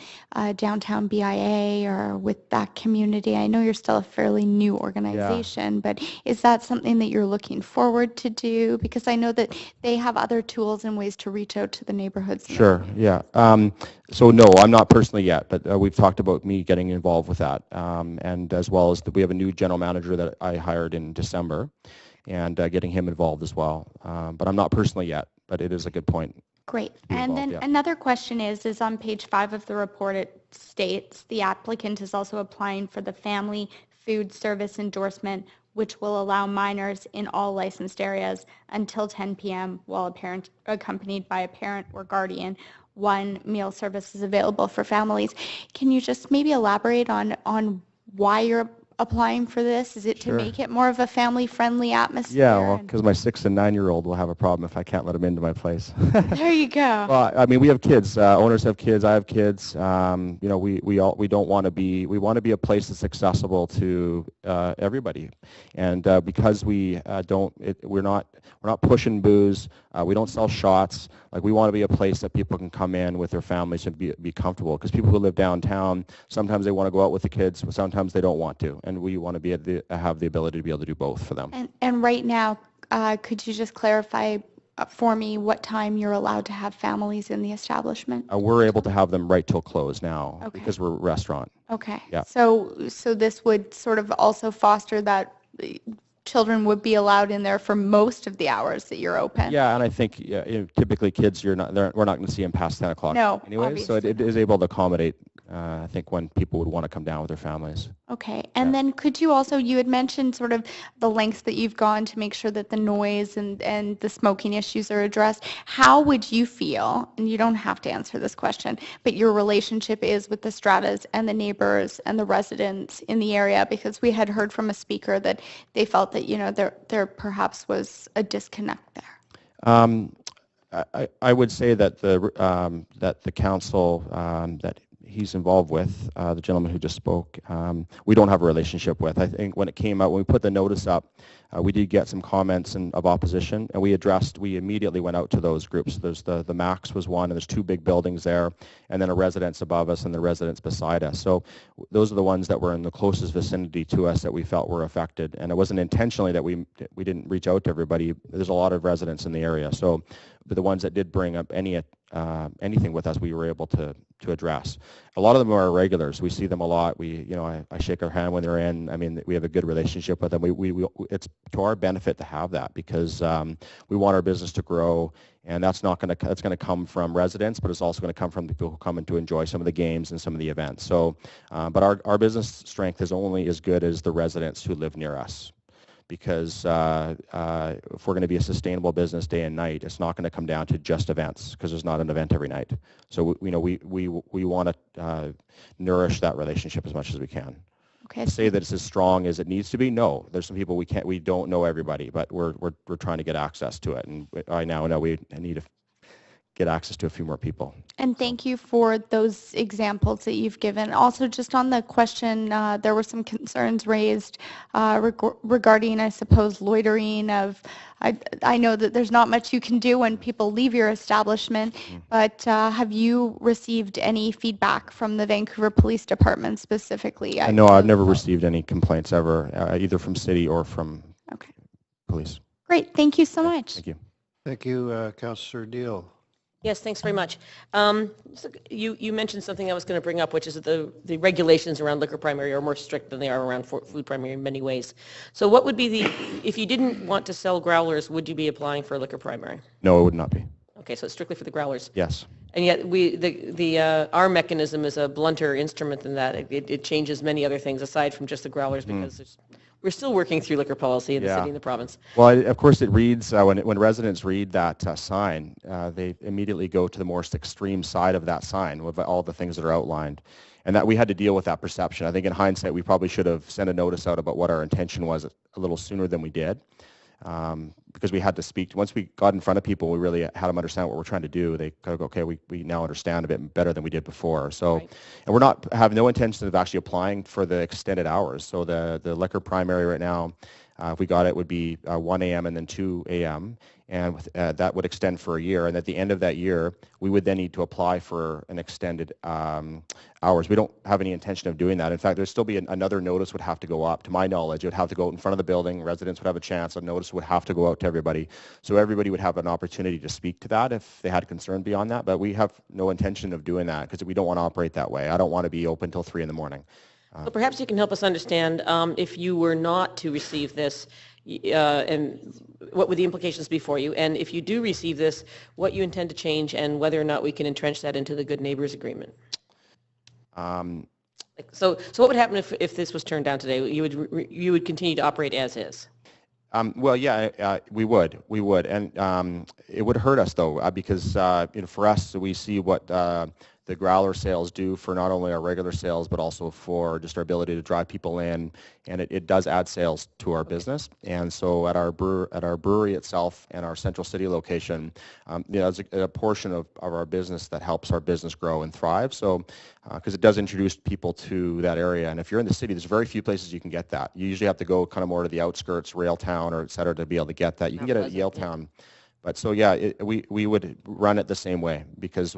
downtown BIA or with that community? I know you're still a fairly new organization, but is that something that you're looking forward to do? Because I know that they have other tools and ways to reach out to the neighborhoods. Sure, yeah. So no, I'm not personally yet, but we've talked about me getting involved with that. And as well as we have a new general manager that I hired in December, and getting him involved as well. But I'm not personally yet, but it is a good point. Great. Be And involved, then yeah. another question is on page 5 of the report, it states the applicant is also applying for the family food service endorsement, which will allow minors in all licensed areas until 10 p.m. while a parent accompanied by a parent or guardian. One meal service is available for families. Can you just maybe elaborate on why you're applying for this? Is it Sure. to make it more of a family-friendly atmosphere? Yeah, well, because my 6 and 9-year-old will have a problem if I can't let them into my place. There you go. Well, I mean, we have kids. Owners have kids. I have kids. You know, we don't want to be. We want to be a place that's accessible to everybody, and because we're not pushing booze. We don't sell shots. Like, we want to be a place that people can come in with their families and be comfortable. Because people who live downtown, sometimes they want to go out with the kids, but sometimes they don't want to, and we want to be able to have the ability to be able to do both for them. And right now, could you just clarify for me what time you're allowed to have families in the establishment? We're able to have them right till close now, Okay. because we're a restaurant. Okay. Yeah. So this would sort of also foster that children would be allowed in there for most of the hours that you're open? Yeah, and I think typically kids, we're not going to see them past 10 o'clock No, anyways, so it is able to accommodate, I think, when people would want to come down with their families. Okay. And then could you also, you had mentioned sort of the lengths that you've gone to make sure that the noise and the smoking issues are addressed. How would you feel, and you don't have to answer this question, but your relationship is with the stratas and the neighbors and the residents in the area? Because we had heard from a speaker that they felt that, you know, there perhaps was a disconnect there. I would say that the council that he's involved with, the gentleman who just spoke, we don't have a relationship with. I think when it came out, when we put the notice up, we did get some comments of opposition, and we immediately went out to those groups. There's the Max was one, and there's 2 big buildings there, and then a residence above us and the residence beside us. So those are the ones that were in the closest vicinity to us that we felt were affected. And it wasn't intentionally that we didn't reach out to everybody. There's a lot of residents in the area. So but the ones that did bring up anything with us, we were able to address. A lot of them are regulars. We see them a lot. I shake their hand when they're in. I mean, we have a good relationship with them. It's to our benefit to have that, because we want our business to grow, and that's going to come from residents, but it's also going to come from the people who come in to enjoy some of the games and some of the events. So, but our business strength is only as good as the residents who live near us. Because if we're going to be a sustainable business day and night, it's not going to come down to just events, because there's not an event every night. So we want to nourish that relationship as much as we can. Okay. Say that it's as strong as it needs to be. No, there's some people we don't know everybody, but we're trying to get access to it, and I now know we need to get access to a few more people. And thank you for those examples that you've given. Also, just on the question, there were some concerns raised regarding, I suppose, loitering. I know that there's not much you can do when people leave your establishment, but have you received any feedback from the Vancouver Police Department specifically? No, I've never received any complaints ever, either from city or from police. Great. Thank you so much. Thank you. Thank you, Councillor Deal. Yes, thanks very much. So you mentioned something I was going to bring up, which is that the regulations around liquor primary are more strict than they are around food primary in many ways. So what would be if you didn't want to sell growlers, would you be applying for a liquor primary? No, it would not be. Okay, so it's strictly for the growlers. Yes. And yet our mechanism is a blunter instrument than that. It changes many other things aside from just the growlers, because we're still working through liquor policy in the city and the province. Well, of course, it reads, when residents read that sign, they immediately go to the most extreme side of that sign with all the things that are outlined. And that we had to deal with that perception. I think in hindsight, we probably should have sent a notice out about what our intention was a little sooner than we did. because we had to speak. Once we got in front of people, we really had them understand what we're trying to do. They kind of go, okay, we now understand a bit better than we did before. So, Right. and we're not have no intention of actually applying for the extended hours. So the liquor primary right now, if we got it, would be 1 a.m. and then 2 a.m. And that would extend for a year. And at the end of that year, we would then need to apply for an extended hours. We don't have any intention of doing that. In fact, there'd still be another notice would have to go up. To my knowledge, it would have to go out in front of the building. Residents would have a chance. A notice would have to go out to everybody. So everybody would have an opportunity to speak to that if they had concern beyond that. But we have no intention of doing that because we don't want to operate that way. I don't want to be open till 3 in the morning. So perhaps you can help us understand if you were not to receive this, and what would the implications be for you? And if you do receive this, what you intend to change and whether or not we can entrench that into the Good Neighbors Agreement. So what would happen if this was turned down today? You would continue to operate as is? Well, yeah, we would, and it would hurt us though, because for us, we see what the growler sales do for not only our regular sales, but also for just our ability to drive people in, and it does add sales to our business. And so at our brewery itself and our Central City location, there's a portion of our business that helps our business grow and thrive. So, because it does introduce people to that area, and if you're in the city, there's very few places you can get that. You usually have to go kind of more to the outskirts, Railtown, or et cetera, to be able to get that. You can get it at Yaletown. But so yeah, we would run it the same way because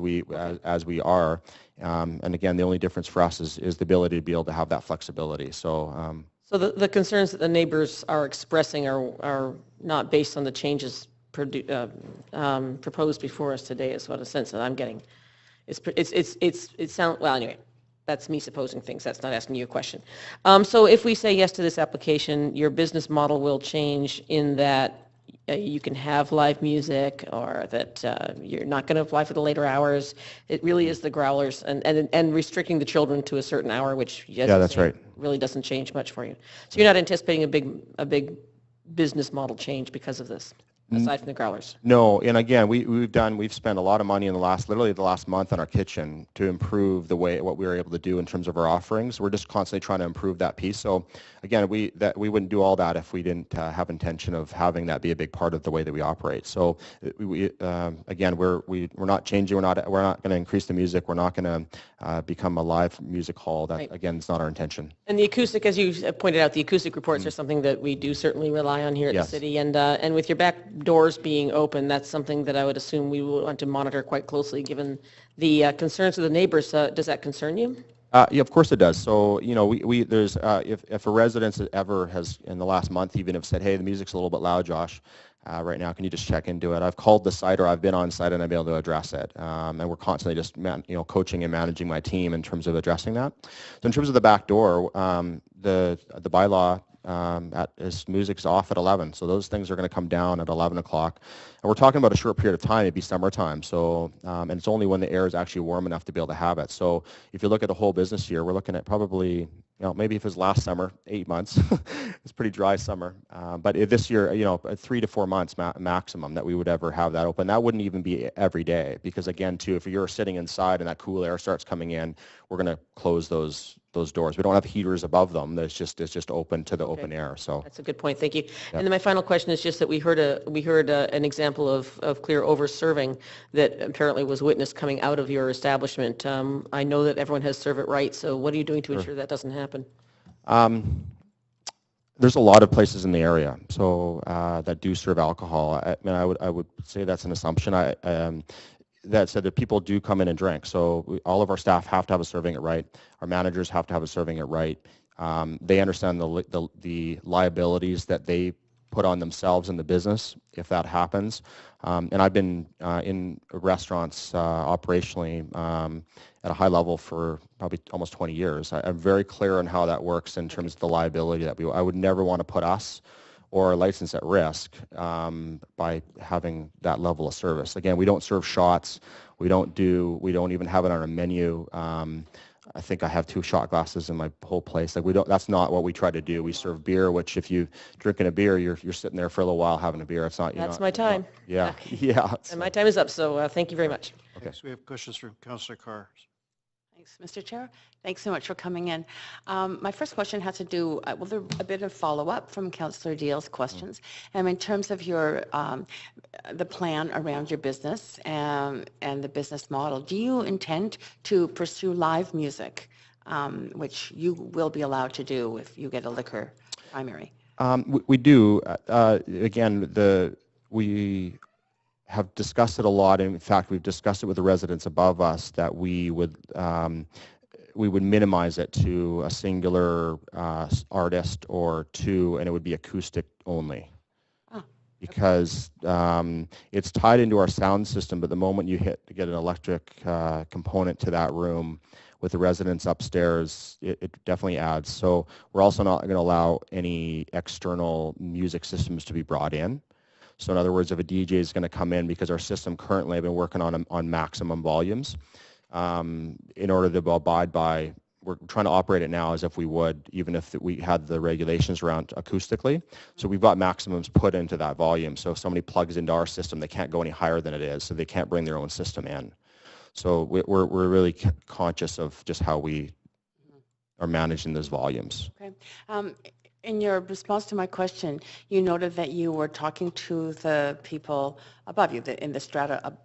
as we are, and again, the only difference for us is the ability to be able to have that flexibility. So. So the concerns that the neighbors are expressing are not based on the changes proposed before us today. Is what a sense that I'm getting. Well, anyway, that's me supposing things. That's not asking you a question. So if we say yes to this application, your business model will change in that you can have live music, or that you're not going to apply for the later hours. It really is the growlers and restricting the children to a certain hour, which that's right, really doesn't change much for you. So you're not anticipating a big business model change because of this, aside from the growlers? No, and again, we've spent a lot of money in literally the last month on our kitchen to improve what we were able to do in terms of our offerings. We're just constantly trying to improve that piece. So again, we wouldn't do all that if we didn't have intention of having that be a big part of the way that we operate. So again, we're not changing. We're not going to increase the music. We're not going to become a live music hall. That again, is not our intention. And the acoustic, as you pointed out, the acoustic reports are something that we do certainly rely on here at the city. And with your back doors being open, that's something that I would assume we will want to monitor quite closely, given the concerns of the neighbors. Does that concern you? Yeah, of course it does. So, there's, if a resident ever has, in the last month, even have said, hey, the music's a little bit loud, Josh, right now, can you just check into it? I've called the site, or I've been on site, and I've been able to address it. And we're constantly just, coaching and managing my team in terms of addressing that. So in terms of the back door, the bylaw, music's off at 11, so those things are going to come down at 11 o'clock, and we're talking about a short period of time. It'd be summertime, so and it's only when the air is actually warm enough to be able to have it. So if you look at the whole business year, we're looking at probably, maybe if it was last summer, 8 months, it's a pretty dry summer, but this year, 3 to 4 months maximum that we would ever have that open. That wouldn't even be every day, because again, too, if you're sitting inside and that cool air starts coming in, we're going to close those doors. We don't have heaters above them. It's just open to the open air. So that's a good point. Thank you. Yep. And then my final question is just that we heard an example of clear over-serving that apparently was witnessed coming out of your establishment. I know that everyone has serve it right. So what are you doing to ensure that doesn't happen? There's a lot of places in the area that do serve alcohol. I would say that's an assumption. That said, that people do come in and drink. So all of our staff have to have a serving it right. Our managers have to have a serving it right. They understand the liabilities that they put on themselves in the business if that happens. And I've been in restaurants operationally at a high level for probably almost 20 years. I'm very clear on how that works in terms of the liability that I would never want to put us or our license at risk by having that level of service. Again, we don't serve shots. We don't even have it on our menu. I think I have 2 shot glasses in my whole place. That's not what we try to do. We serve beer, which if you drinking a beer, you're sitting there for a little while having a beer. It's not. That's my time. Yeah. And my time is up. So thank you very much. Okay. So we have questions from Councillor Carr. Thanks, Mr. Chair. Thanks so much for coming in. My first question has to do, well, there a bit of follow-up from Councillor Deal's questions. In terms of your, the plan around your business and the business model, do you intend to pursue live music, which you will be allowed to do if you get a liquor primary? We do. Again, we have discussed it a lot. In fact, we've discussed it with the residents above us that we would minimize it to a singular artist or two, and it would be acoustic only. Because it's tied into our sound system, but the moment you get an electric component to that room with the residents upstairs, it definitely adds. So we're also not going to allow any external music systems to be brought in. So in other words, if a DJ is going to come in, because our system currently, I've been working on maximum volumes, in order to abide by, we're trying to operate it now as if we would, even if we had the regulations around acoustically. So we've got maximums put into that volume. So if somebody plugs into our system, they can't go any higher than it is, so they can't bring their own system in. So we're really conscious of just how we are managing those volumes. Okay. In your response to my question, you noted that you were talking to the people above you, in the strata,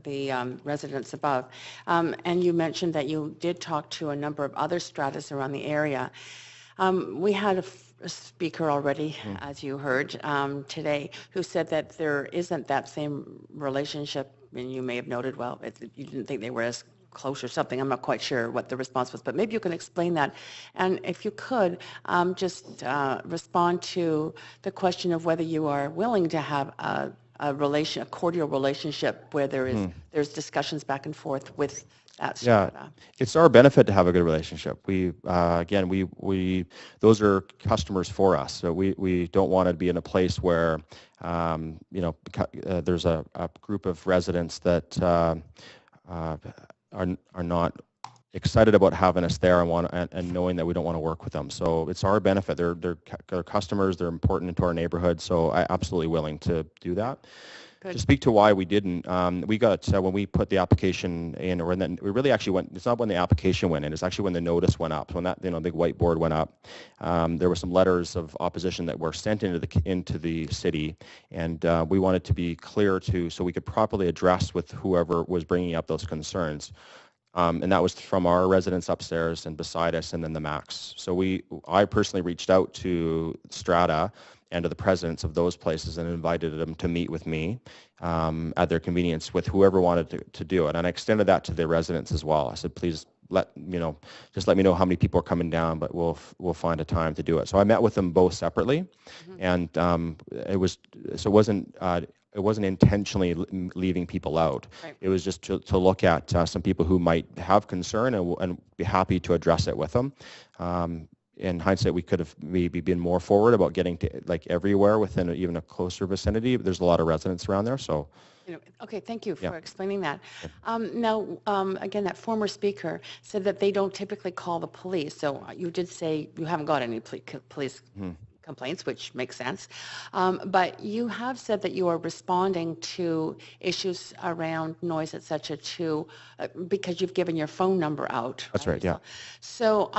the residents above, and you mentioned that you did talk to a number of other stratas around the area. We had a speaker already, as you heard today, who said that there isn't that same relationship, and you may have noted, well, you didn't think they were as close or something. I'm not quite sure what the response was, but maybe you can explain that. And if you could, just respond to the question of whether you are willing to have a cordial relationship where there's discussions back and forth with that strata. Yeah, it's our benefit to have a good relationship. Again, those are customers for us. So we don't want to be in a place where there's a group of residents that are not excited about having us there and knowing that we don't want to work with them. So it's our benefit. They're customers. They're important to our neighborhood. So I'm absolutely willing to do that. Good. To speak to why we didn't, we got, when we put the application in, or then we really actually went, it's not when the application went in, it's actually when the notice went up. When that, big whiteboard went up, there were some letters of opposition that were sent into the city, and we wanted to be clear so we could properly address with whoever was bringing up those concerns. And that was from our residents upstairs and beside us, and then the Max. So I personally reached out to Strata and to the presidents of those places and invited them to meet with me at their convenience with whoever wanted to do it. And I extended that to the residents as well. I said, please just let me know how many people are coming down, but we'll find a time to do it. So I met with them both separately, and it wasn't intentionally leaving people out. Right. It was just to look at some people who might have concern and be happy to address it with them. In hindsight, we could have maybe been more forward about getting to everywhere within even a closer vicinity, but there's a lot of residents around there, so. Okay, thank you for explaining that. Now, again, that former speaker said that they don't typically call the police. So you did say you haven't got any police complaints, which makes sense. But you have said that you are responding to issues around noise, et cetera, because you've given your phone number out. That's right, yeah. So,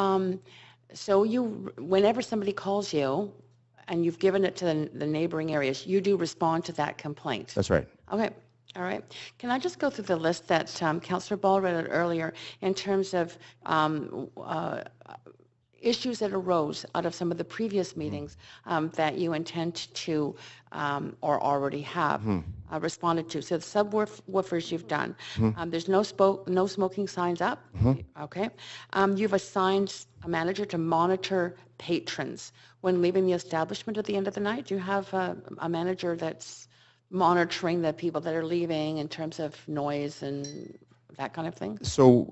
whenever somebody calls you, and you've given it to the neighboring areas, you do respond to that complaint. That's right. Okay. All right. Can I just go through the list that Councillor Ball read earlier in terms of issues that arose out of some of the previous meetings that you intend to or already have responded to? So the subwoofers you've done. There's no smoking signs up. Okay. You've assigned a manager to monitor patrons when leaving the establishment at the end of the night. Do you have a manager that's monitoring the people that are leaving in terms of noise and that kind of thing? So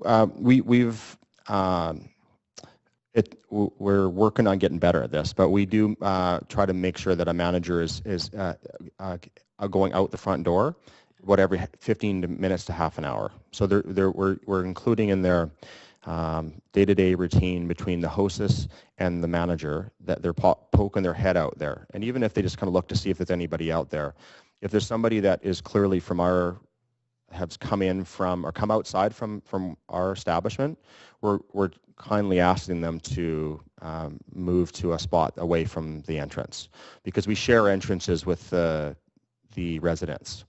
we're working on getting better at this, but we do try to make sure that a manager is going out the front door every 15 minutes to half an hour. So we're including in their day-to-day routine between the hostess and the manager that they're poking their head out there. And even if they just kind of look to see if there's anybody out there, if there's somebody that is clearly from our have come in from or come outside from our establishment, we're kindly asking them to move to a spot away from the entrance, because we share entrances with the residents.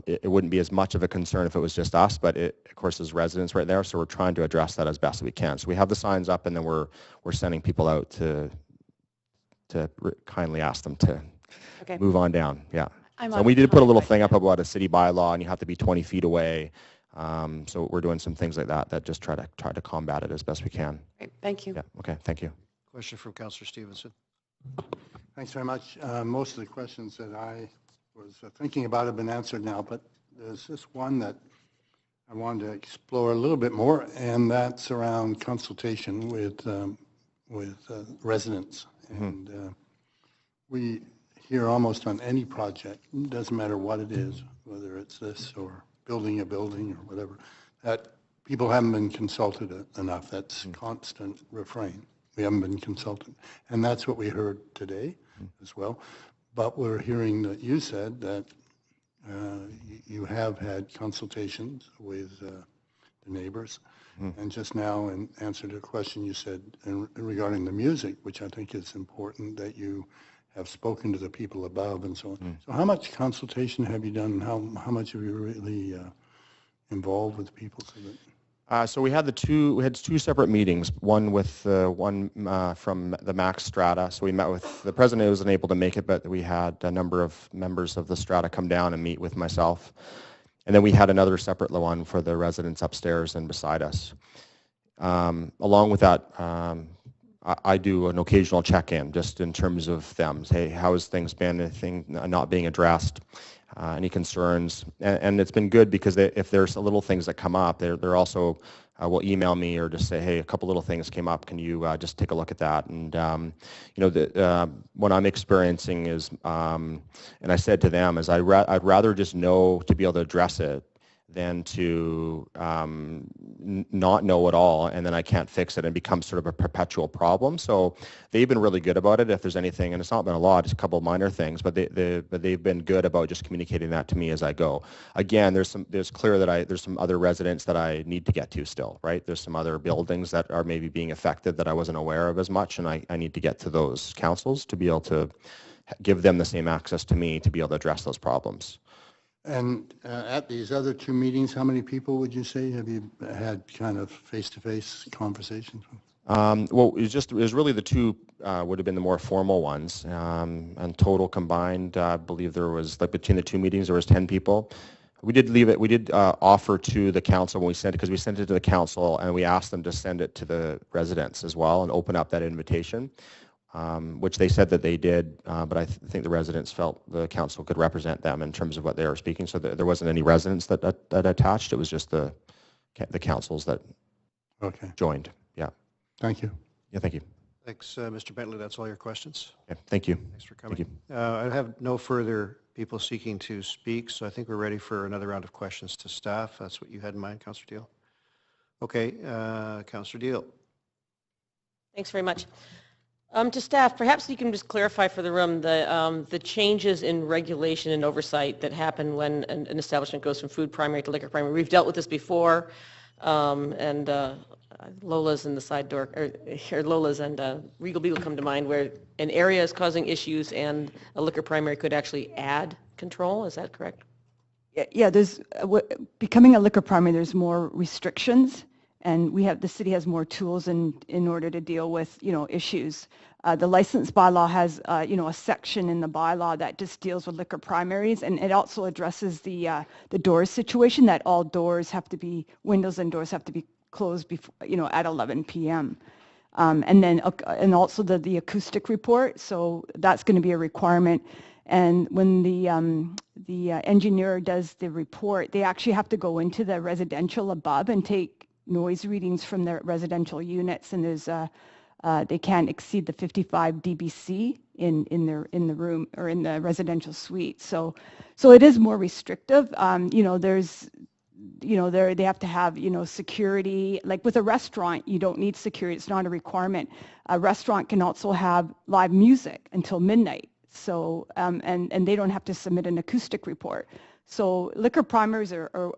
It wouldn't be as much of a concern if it was just us, but of course there's residents right there, so we're trying to address that as best we can. So we have the signs up, and then we're sending people out to kindly ask them to move on down. Yeah. So we did put a little thing up about a city bylaw, and you have to be 20 feet away. So we're doing some things like that just try to combat it as best we can. Great. Thank you. Yeah. Okay. Thank you. Question from Councillor Stevenson. Thanks very much. Most of the questions that I was thinking about have been answered now, but there's this one that I wanted to explore a little bit more, and that's around consultation with residents. And we hear almost on any project, it doesn't matter what it is, whether it's this or building a building or whatever, that people haven't been consulted enough. That's constant refrain. We haven't been consulted. And that's what we heard today as well. But we're hearing that you said that you have had consultations with the neighbors. And just now, in answer to a question you said regarding the music, which I think is important, that you have spoken to the people above and so on. So how much consultation have you done? How much have you really involved with people? So we had two separate meetings. One with one from the Max Strata. So we met with the president. Wasn't able to make it, but we had a number of members of the Strata come down and meet with myself. And then we had another separate one for the residents upstairs and beside us. Along with that, I do an occasional check-in just in terms of them. Hey, how has things been? Anything not being addressed? Any concerns? And it's been good because if there's little things that come up, they're also will email me or just say, hey, a couple little things came up. Can you just take a look at that? And what I'm experiencing is, and I said to them, is I'd rather just know to be able to address it than to not know at all, and then I can't fix it and become sort of a perpetual problem. So they've been really good about it. If there's anything, and it's not been a lot, it's a couple of minor things, but they've been good about just communicating that to me as I go. Again, there's some other residents that I need to get to still, right? There's some other buildings that are maybe being affected that I wasn't aware of as much, and I need to get to those councils to be able to give them the same access to me to be able to address those problems. And at these other two meetings, how many people would you say have you had kind of face-to-face conversations with? Well, it was really the two would have been the more formal ones. And total combined, I believe there was, like between the two meetings, there was 10 people. We did leave it. We did offer to the council when we sent it, because we sent it to the council and we asked them to send it to the residents as well and open up that invitation. Which they said that they did, but I think the residents felt the council could represent them in terms of what they were speaking, so there wasn't any residents that attached. It was just the councils that joined. Yeah. Thank you. Yeah, thank you. Thanks, Mr. Bentley. That's all your questions. Yeah, thank you. Thanks for coming. Thank you. I have no further people seeking to speak, so I think we're ready for another round of questions to staff. That's what you had in mind, Councillor Deal. Okay, Councillor Deal. Thanks very much. To staff, perhaps you can just clarify for the room the changes in regulation and oversight that happen when an establishment goes from food primary to liquor primary. We've dealt with this before, and Lola's in the side door, or Lola's and Regal Beagle come to mind, where an area is causing issues and a liquor primary could actually add control. Is that correct? Yeah, there's becoming a liquor primary, there's more restrictions. And the city has more tools in order to deal with, issues. The license bylaw has, a section in the bylaw that just deals with liquor primaries, and it also addresses the doors situation, that all windows and doors have to be closed before, at 11 p.m. And also the acoustic report. So that's going to be a requirement. And when the engineer does the report, they actually have to go into the residential above and take noise readings from their residential units, and there's they can't exceed the 55 dBc in the room or in the residential suite. So it is more restrictive. There's they have to have security. Like with a restaurant, you don't need security. It's not a requirement. A restaurant can also have live music until midnight. So and they don't have to submit an acoustic report. So liquor primaries the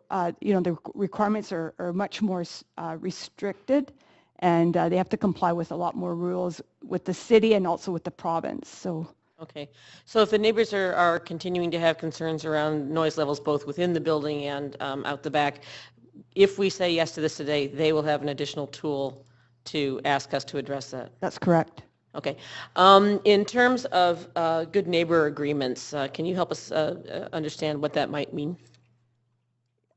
requirements are much more restricted, and they have to comply with a lot more rules with the city and also with the province. So. Okay. So if the neighbors are continuing to have concerns around noise levels both within the building and out the back, if we say yes to this today, they will have an additional tool to ask us to address that? That's correct. Okay. In terms of good neighbor agreements, can you help us understand what that might mean?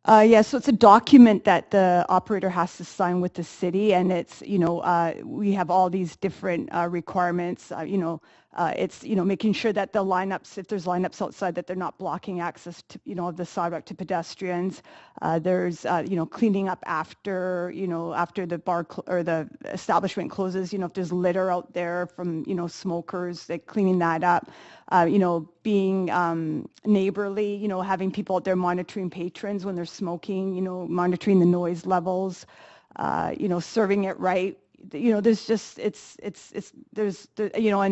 Yeah, so it's a document that the operator has to sign with the city, and it's, we have all these different requirements, it's, making sure that the lineups, if there's lineups outside, that they're not blocking access to, of the sidewalk to pedestrians. There's, cleaning up after, after the bar or the establishment closes, if there's litter out there from, smokers, they cleaning that up. Being neighborly, having people out there monitoring patrons when they're smoking, monitoring the noise levels, serving it right. There's just, and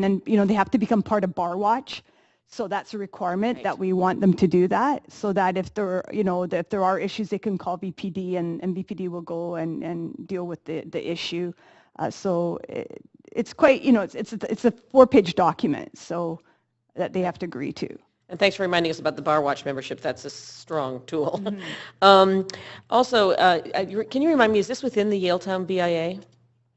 then, they have to become part of Bar Watch. So that's a requirement Right. that we want them to do that, so that if there, if there are issues, they can call VPD and VPD will go and deal with the issue. So it's quite, it's a 4-page document, so that they have to agree to. And thanks for reminding us about the Bar Watch membership. That's a strong tool. Mm-hmm. Also, can you remind me, is this within the Yaletown BIA?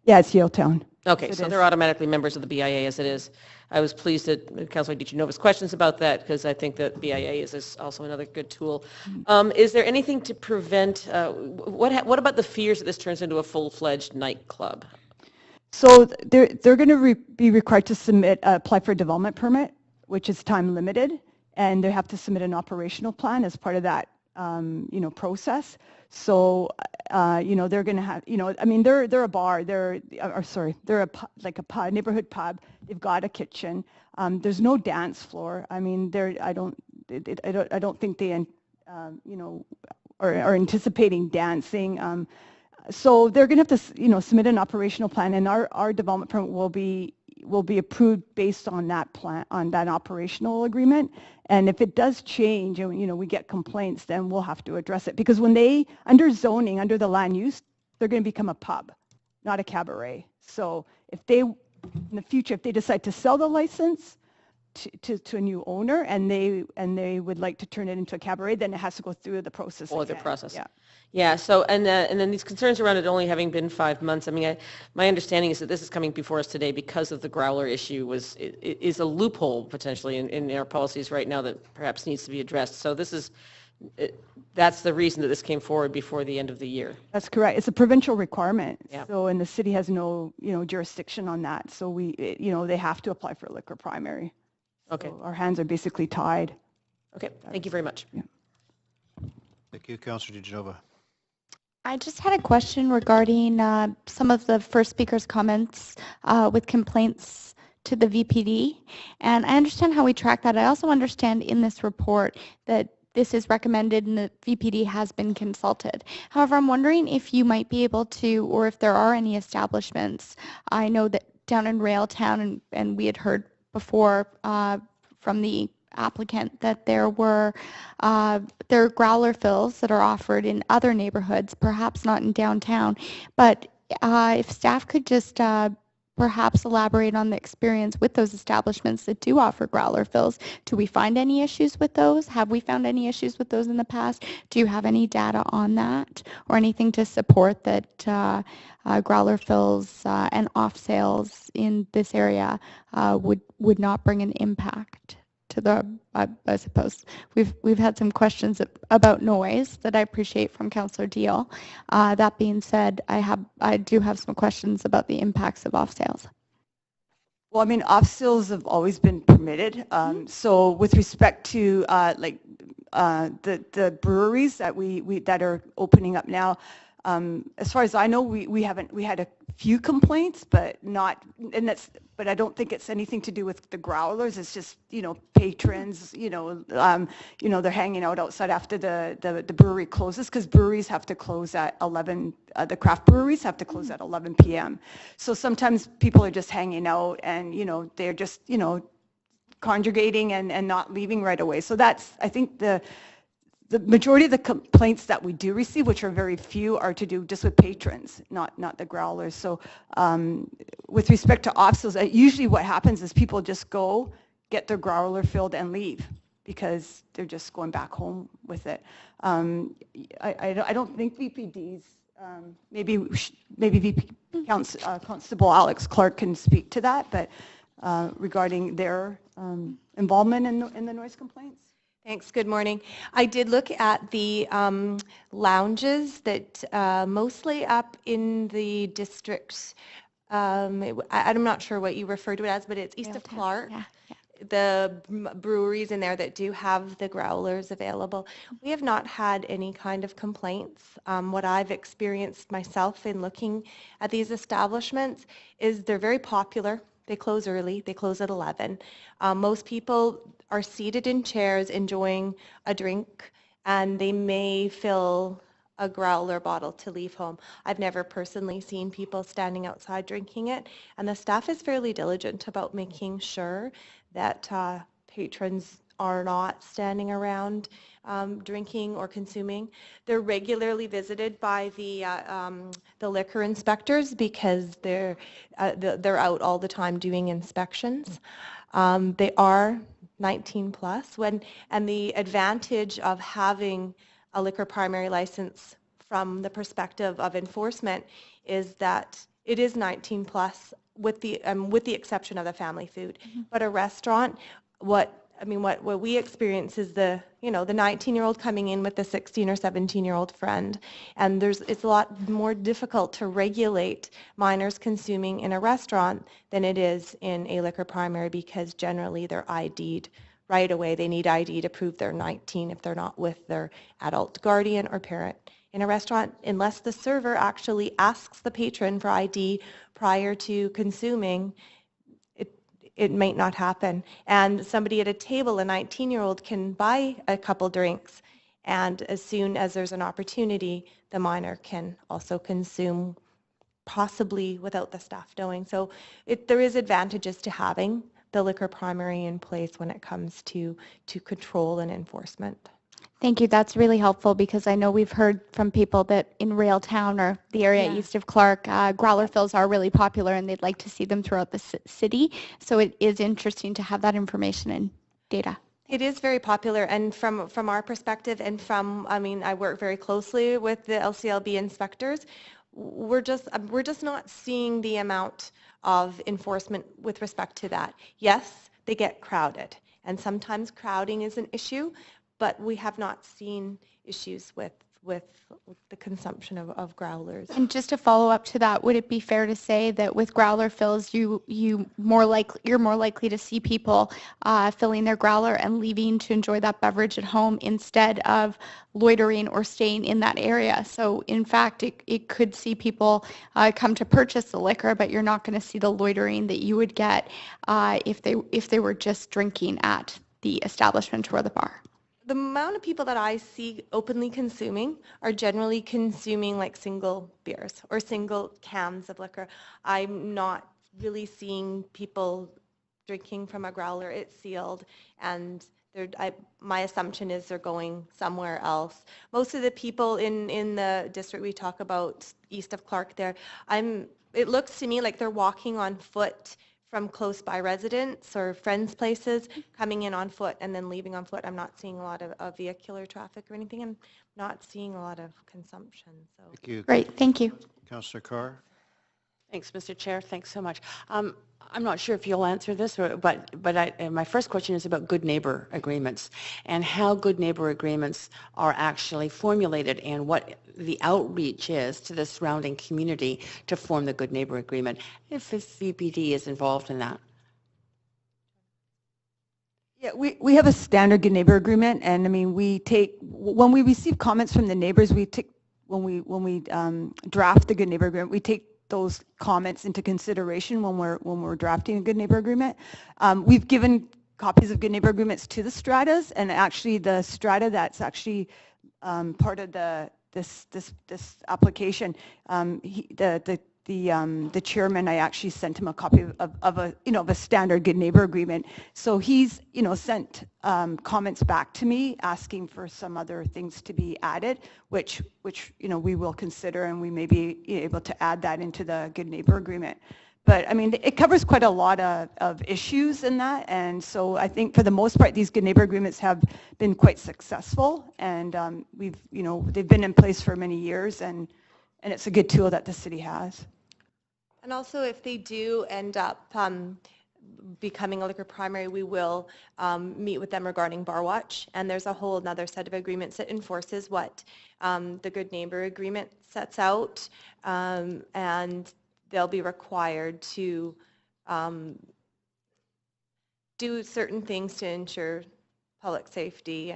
Yeah, it's Yaletown. Okay, It so is. they're automatically members of the BIA as it is. I was pleased that Councilor DiGenova's questions about that, because I think that BIA is also another good tool. Is there anything to prevent, what about the fears that this turns into a full-fledged nightclub? So they're going to be required to apply for a development permit, which is time limited, and they have to submit an operational plan as part of that, process. So, they're going to have, they're a bar, they're a like a pub, neighborhood pub. They've got a kitchen. There's no dance floor. I mean, I don't think they, are anticipating dancing. So they're going to have to, submit an operational plan, and our development permit will be approved based on that plan, on that operational agreement. And if it does change, and we get complaints, then we'll have to address it. Because when they, under zoning, under the land use, they're going to become a pub, not a cabaret. So if they, in the future, if they decide to sell the license to a new owner, and they would like to turn it into a cabaret, then it has to go through the process. Or the again. process. Yeah. Yeah, so, and then these concerns around it only having been 5 months, I mean, my understanding is that this is coming before us today because of the growler issue is a loophole potentially in our policies right now that perhaps needs to be addressed. So this is, that's the reason that this came forward before the end of the year. That's correct. It's a provincial requirement. Yeah. So, and the city has no, jurisdiction on that. So they have to apply for a liquor primary. Okay. So our hands are basically tied. Okay, thank you very much. Yeah. Thank you, Councilor DiGenova. I just had a question regarding some of the first speaker's comments with complaints to the VPD. And I understand how we track that. I also understand in this report that this is recommended and the VPD has been consulted. However, I'm wondering if you might be able to, or if there are any establishments. I know that down in Railtown, and we had heard before from the applicant that there are growler fills that are offered in other neighborhoods, perhaps not in downtown. But if staff could just perhaps elaborate on the experience with those establishments that do offer growler fills. Do we find any issues with those? Have we found any issues with those in the past? Do you have any data on that or anything to support that growler fills and off sales in this area would not bring an impact to the, I suppose. We've had some questions about noise that I appreciate from Councillor Deal. That being said, I do have some questions about the impacts of off sales. Well, I mean, off sales have always been permitted. So with respect to the breweries that that are opening up now, as far as I know, we had a few complaints, but but I don't think it's anything to do with the growlers. It's just, patrons, they're hanging out outside after the brewery closes, because breweries have to close at 11, the craft breweries have to close at 11 p.m. So sometimes people are just hanging out and, they're just, congregating and not leaving right away. So that's, I think the majority of the complaints that we do receive, which are very few, are to do just with patrons, not the growlers. So with respect to obstacles, usually what happens is people just go, get their growler filled and leave because they're just going back home with it. I don't think VPDs, maybe VP Constable Alex Clark can speak to that, but regarding their involvement in the noise complaints. Thanks. Good morning. I did look at the lounges that mostly up in the districts. I'm not sure what you refer to it as, but it's east of Clark. Yeah. The breweries in there that do have the growlers available. We have not had any kind of complaints. What I've experienced myself in looking at these establishments is they're very popular. They close early. They close at 11. Most people are seated in chairs enjoying a drink, and they may fill a growler bottle to leave home. I've never personally seen people standing outside drinking it, and the staff is fairly diligent about making sure that patrons are not standing around drinking or consuming. They're regularly visited by the liquor inspectors because they're out all the time doing inspections. They are 19 plus, and the advantage of having a liquor primary license from the perspective of enforcement is that it is 19 plus with the exception of the family food. Mm-hmm. But a restaurant, what we experience is the 19-year-old coming in with the 16 or 17-year-old friend, and it's a lot more difficult to regulate minors consuming in a restaurant than it is in a liquor primary because generally they're ID'd right away. They need ID to prove they're 19 if they're not with their adult guardian or parent. In a restaurant, unless the server actually asks the patron for ID prior to consuming, it might not happen. And somebody at a table, a 19-year-old, can buy a couple drinks, and as soon as there's an opportunity, the minor can also consume, possibly without the staff knowing. So there is advantages to having the liquor primary in place when it comes to control and enforcement. Thank you. That's really helpful because I know we've heard from people that in Railtown or the area east of Clark, growler fills are really popular and they'd like to see them throughout the city. So it is interesting to have that information and data. It is very popular, and from our perspective, and I work very closely with the LCLB inspectors. We're just not seeing the amount of enforcement with respect to that. Yes, they get crowded, and sometimes crowding is an issue, but we have not seen issues with the consumption of growlers. And just to follow up to that, would it be fair to say that with growler fills, you're more likely to see people filling their growler and leaving to enjoy that beverage at home instead of loitering or staying in that area? So in fact, it could see people come to purchase the liquor, but you're not going to see the loitering that you would get if they were just drinking at the establishment or the bar. The amount of people that I see openly consuming are generally consuming like single beers or single cans of liquor. I'm not really seeing people drinking from a growler. It's sealed, and my assumption is they're going somewhere else. Most of the people in the district we talk about east of Clark there, it looks to me like they're walking on foot from close by residents or friends' places, coming in on foot and then leaving on foot. I'm not seeing a lot of vehicular traffic or anything. I'm not seeing a lot of consumption. So. Thank you. Great, thank you. Councillor Carr. Thanks, Mr. Chair. Thanks so much. I'm not sure if you'll answer this, but my first question is about good neighbor agreements and how good neighbor agreements are actually formulated and what the outreach is to the surrounding community to form the good neighbor agreement, if VPD is involved in that. Yeah, we have a standard good neighbor agreement, and when we receive comments from the neighbors, when we draft the good neighbor agreement, we take those comments into consideration when we're drafting a good neighbor agreement. We've given copies of good neighbor agreements to the stratas, and actually the strata that's actually part of this application, the the chairman, I actually sent him a copy of a, of a standard good neighbor agreement. So he's, sent comments back to me asking for some other things to be added, which, we will consider, and we may be able to add that into the good neighbor agreement. But I mean, it covers quite a lot of issues in that. And so I think for the most part, these good neighbor agreements have been quite successful. And we've, they've been in place for many years, and it's a good tool that the city has. And also, if they do end up becoming a liquor primary, we will meet with them regarding bar watch. And there's a whole another set of agreements that enforces what the good neighbor agreement sets out. And they'll be required to do certain things to ensure public safety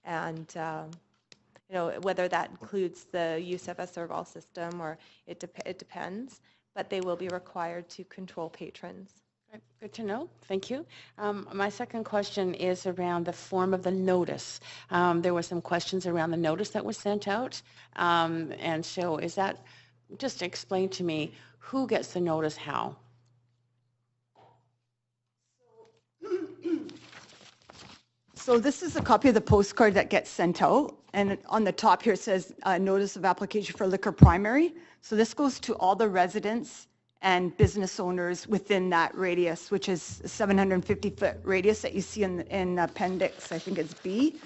and whether that includes the use of a serval system or it depends, but they will be required to control patrons. Good to know. Thank you. My second question is around the form of the notice. There were some questions around the notice that was sent out. And so is that, just explain to me, who gets the notice how? So this is a copy of the postcard that gets sent out, and on the top here it says notice of application for liquor primary. So this goes to all the residents and business owners within that radius, which is a 750-foot radius that you see in appendix, I think it's B,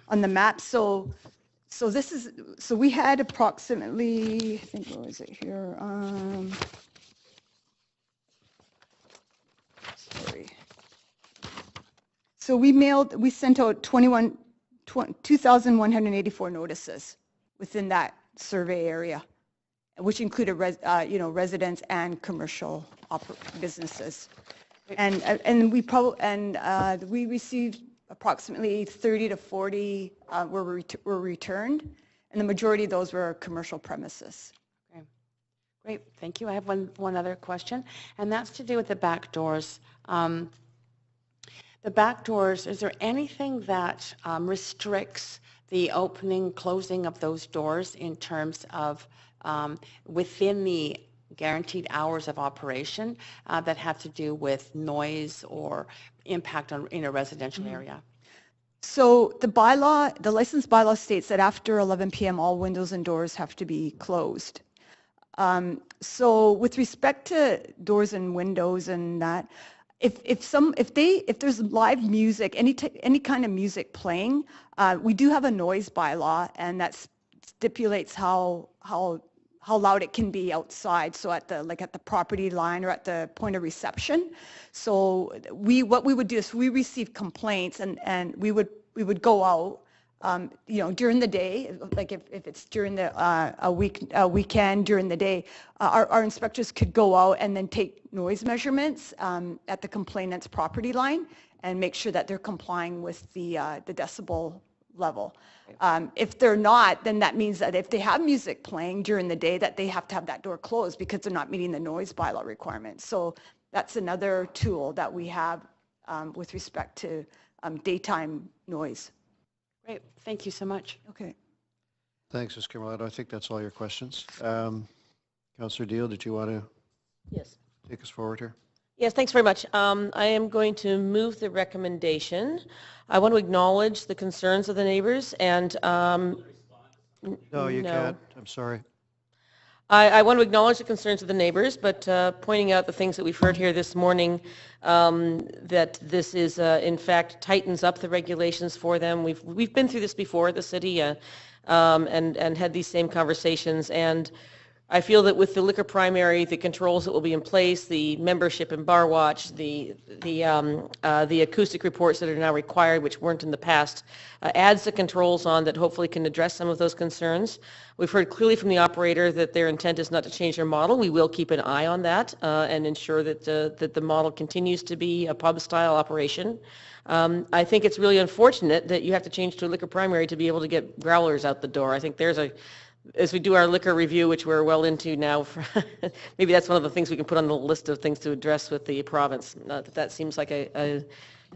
on the map. So we had approximately, I think, what was it here? Sorry. So we sent out 2,184 notices within that survey area, which included residents and commercial businesses. And we received approximately 30 to 40 were returned, and the majority of those were commercial premises. Okay. Great, thank you. I have one other question, and that's to do with the back doors. The back doors, is there anything that restricts the opening, closing of those doors in terms of within the guaranteed hours of operation that have to do with noise or impact in a residential area? So the license bylaw states that after 11 p.m. all windows and doors have to be closed. So with respect to doors and windows and that, if there's live music, any kind of music playing, we do have a noise bylaw, and that stipulates how loud it can be outside. So at the property line or at the point of reception. So what we would do is we receive complaints, and we would go out during the day, like if it's during a weekend during the day, our inspectors could go out and then take noise measurements at the complainant's property line and make sure that they're complying with the decibel level. If they're not, then that means that if they have music playing during the day, that they have to have that door closed because they're not meeting the noise bylaw requirements. So that's another tool that we have with respect to daytime noise. Great, thank you so much. Okay. Thanks, Ms. Carmelado. I think that's all your questions. Councillor Deal, did you want to take us forward here? Yes, thanks very much. I am going to move the recommendation. I want to acknowledge the concerns of the neighbors, and No, you can't. I'm sorry. I want to acknowledge the concerns of the neighbors, but pointing out the things that we've heard here this morning, that this is, in fact, tightens up the regulations for them. We've been through this before at the city and had these same conversations, and I feel that with the liquor primary, the controls that will be in place, the membership in Bar Watch, the acoustic reports that are now required, which weren't in the past, adds the controls on that hopefully can address some of those concerns. We've heard clearly from the operator that their intent is not to change their model. We will keep an eye on that and ensure that the model continues to be a pub-style operation. I think it's really unfortunate that you have to change to a liquor primary to be able to get growlers out the door. I think as we do our liquor review, which we're well into now, maybe that's one of the things we can put on the list of things to address with the province. That seems like a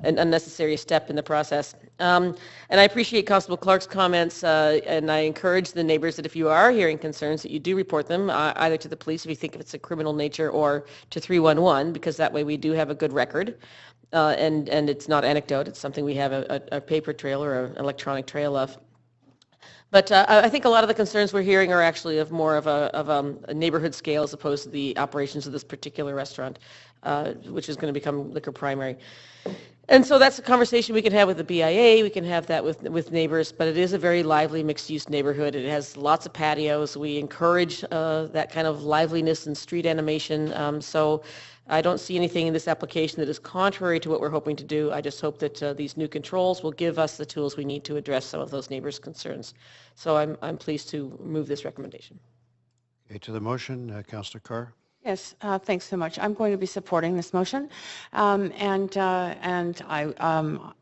an unnecessary step in the process. And I appreciate Constable Clark's comments, and I encourage the neighbors that if you are hearing concerns, that you do report them either to the police if you think it's a criminal nature, or to 311, because that way we do have a good record. And it's not anecdote, it's something we have a paper trail or an electronic trail of. But I think a lot of the concerns we're hearing are actually of more of a neighborhood scale as opposed to the operations of this particular restaurant, which is going to become liquor primary. And so that's a conversation we can have with the BIA, we can have that with neighbors, but it is a very lively mixed-use neighborhood. It has lots of patios. We encourage that kind of liveliness and street animation. So I don't see anything in this application that is contrary to what we're hoping to do. I just hope that these new controls will give us the tools we need to address some of those neighbors' concerns. So I'm pleased to move this recommendation. Okay, to the motion, Councillor Carr. Yes, thanks so much. I'm going to be supporting this motion, and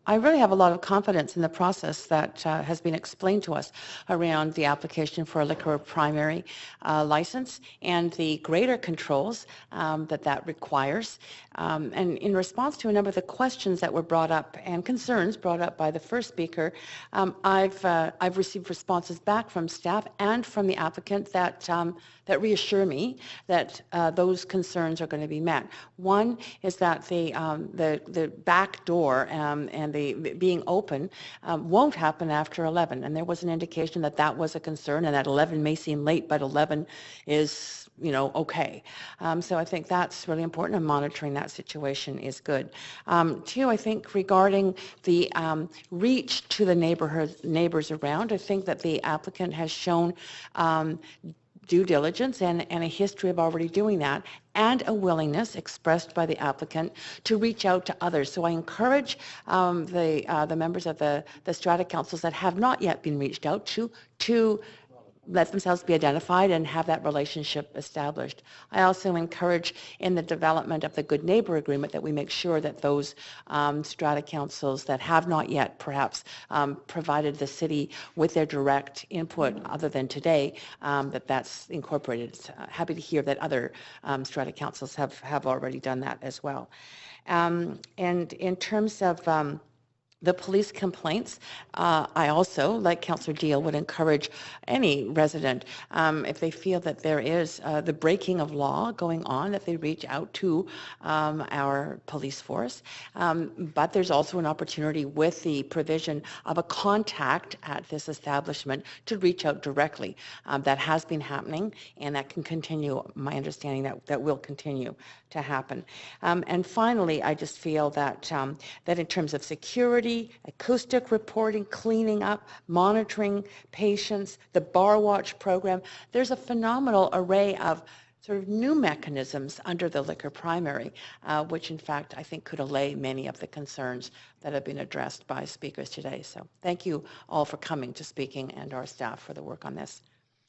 I really have a lot of confidence in the process that has been explained to us around the application for a liquor primary license and the greater controls that requires. And in response to a number of the questions that were brought up and concerns brought up by the first speaker, I've received responses back from staff and from the applicant that reassure me that those concerns are going to be met. One is that the back door and the being open won't happen after 11, and there was an indication that that was a concern, and that 11 may seem late, but 11 is, you know, okay. So I think that's really important, and monitoring that situation is good. Two, I think regarding the reach to the neighbors around, I think that the applicant has shown due diligence and a history of already doing that, and a willingness expressed by the applicant to reach out to others. So I encourage the members of the strata councils that have not yet been reached out to let themselves be identified and have that relationship established. I also encourage in the development of the Good Neighbor Agreement that we make sure that those strata councils that have not yet perhaps provided the city with their direct input other than today, that's incorporated. Happy to hear that other strata councils have already done that as well. And in terms of the police complaints, I also, like Councillor Deal, would encourage any resident, if they feel that there is the breaking of law going on, that they reach out to our police force. But there's also an opportunity with the provision of a contact at this establishment to reach out directly. That has been happening, and that can continue, my understanding that will continue to happen. And finally, I just feel that, that in terms of security, acoustic reporting, cleaning up, monitoring patients, the Bar Watch program, there's a phenomenal array of sort of new mechanisms under the liquor primary, which in fact I think could allay many of the concerns that have been addressed by speakers today. So thank you all for coming to speaking, and our staff for the work on this.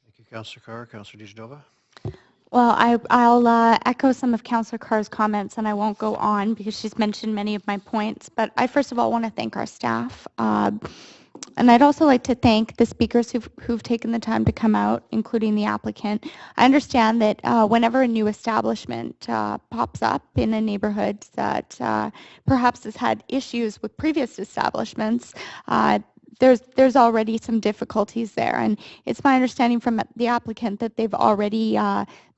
Thank you, Councillor Carr. Councillor DeGenova. Well, I'll echo some of Councillor Carr's comments, and I won't go on because she's mentioned many of my points. But I first of all want to thank our staff. And I'd also like to thank the speakers who've taken the time to come out, including the applicant. I understand that whenever a new establishment pops up in a neighborhood that perhaps has had issues with previous establishments, there's already some difficulties there. And it's my understanding from the applicant that they've already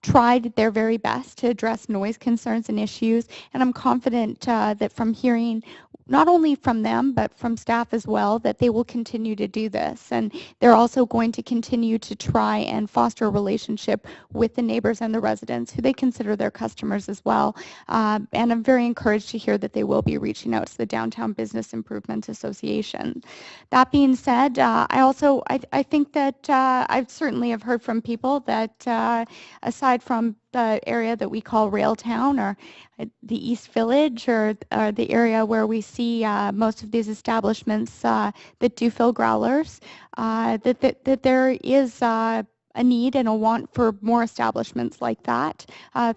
tried their very best to address noise concerns and issues. And I'm confident that from hearing not only from them, but from staff as well, that they will continue to do this. And they're also going to continue to try and foster a relationship with the neighbors and the residents who they consider their customers as well. And I'm very encouraged to hear that they will be reaching out to the Downtown Business Improvement Association. That being said, I think that I certainly have heard from people that aside from the area that we call Railtown, or the East Village, or the area where we see most of these establishments that do fill growlers, that there is a need and a want for more establishments like that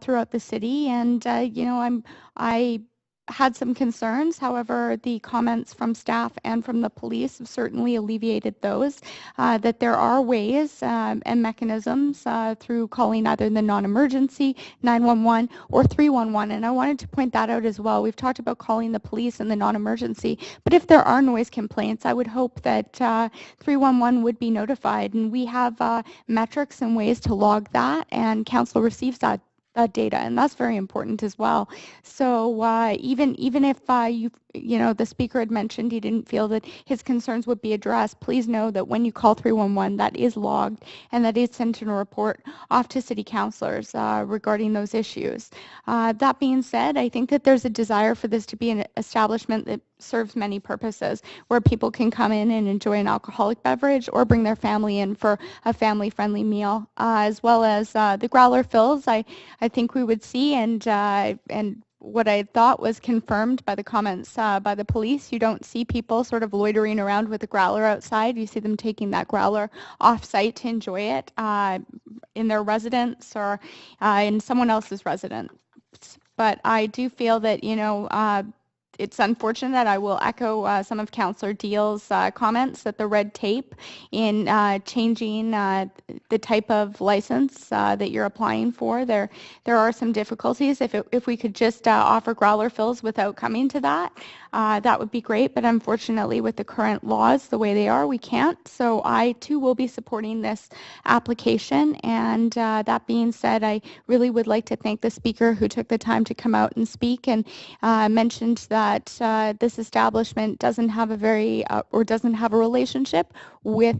throughout the city. And I had some concerns. However, the comments from staff and from the police have certainly alleviated those, that there are ways and mechanisms through calling either the non-emergency 911 or 311. And I wanted to point that out as well. We've talked about calling the police and the non-emergency, but if there are noise complaints, I would hope that 311 would be notified. And we have metrics and ways to log that, and council receives that data, and that's very important as well. So even if the speaker had mentioned he didn't feel that his concerns would be addressed, please know that when you call 311, that is logged and that is sent in a report off to city councillors regarding those issues. That being said, I think that there's a desire for this to be an establishment that serves many purposes, where people can come in and enjoy an alcoholic beverage or bring their family in for a family-friendly meal, as well as the growler fills. I think we would see, and what I thought was confirmed by the comments by the police. You don't see people sort of loitering around with a growler outside. You see them taking that growler off-site to enjoy it in their residence or in someone else's residence. But I do feel that, it's unfortunate. I will echo some of Councillor Deal's comments that the red tape in changing the type of license that you're applying for, there are some difficulties. If we could just offer growler fills without coming to that, that would be great. But unfortunately, with the current laws the way they are, we can't. So I too will be supporting this application. And that being said, I really would like to thank the speaker who took the time to come out and speak and mentioned that this establishment doesn't have a relationship with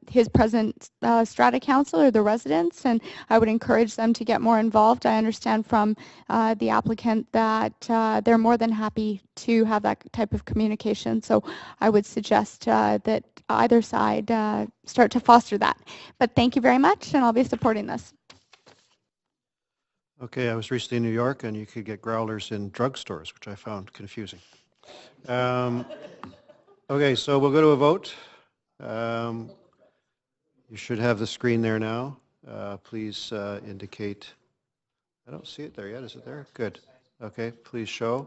his present strata council or the residents, and I would encourage them to get more involved. I understand from the applicant that they're more than happy to have that type of communication, so I would suggest that either side start to foster that. But thank you very much, and I'll be supporting this. Okay, I was recently in New York, and you could get growlers in drugstores, which I found confusing. Okay, so we'll go to a vote. You should have the screen there now. Please indicate. I don't see it there yet. Is it there? Good. Okay, please show.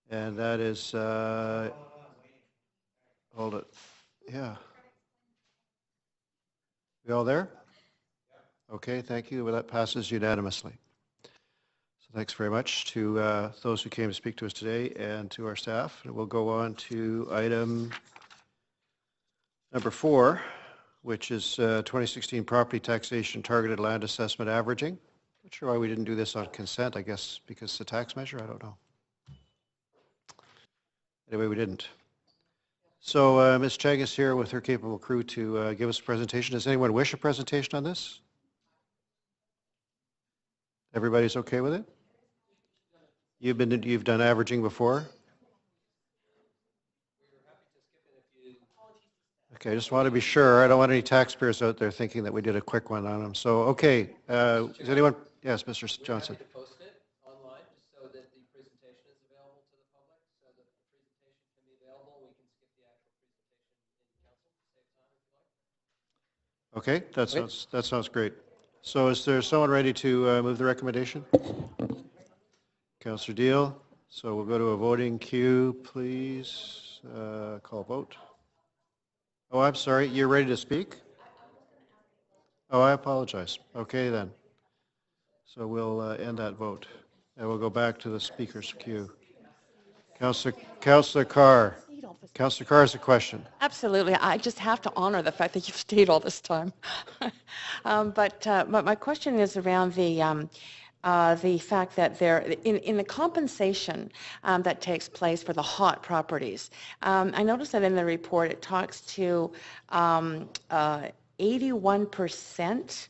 And that is, hold it. Yeah. We all there? Okay, thank you. Well, that passes unanimously. So thanks very much to those who came to speak to us today and to our staff. And we'll go on to item number 4, which is 2016 property taxation targeted land assessment averaging. Not sure why we didn't do this on consent. I guess because it's a tax measure. I don't know. Anyway, we didn't. So Ms. Chang is here with her capable crew to give us a presentation. Does anyone wish a presentation on this? Everybody's okay with it? You've done averaging before? Okay, I just want to be sure. I don't want any taxpayers out there thinking that we did a quick one on them. So, okay, is anyone? Yes, Mr. Johnson. Post it online so that the presentation is available to the public, so that the presentation can be available. We can skip the actual presentation in council to save time if you like. Okay, that sounds great. So is there someone ready to move the recommendation? Councillor Deal. So we'll go to a voting queue, please. Call vote. Oh, I'm sorry. You're ready to speak? Oh, I apologize. Okay, then. So we'll end that vote. And we'll go back to the speaker's queue. Councillor Carr. Councillor Carr has a question. Absolutely. I just have to honor the fact that you've stayed all this time. But my question is around the fact that there, in the compensation that takes place for the hot properties, I noticed that in the report it talks to 81%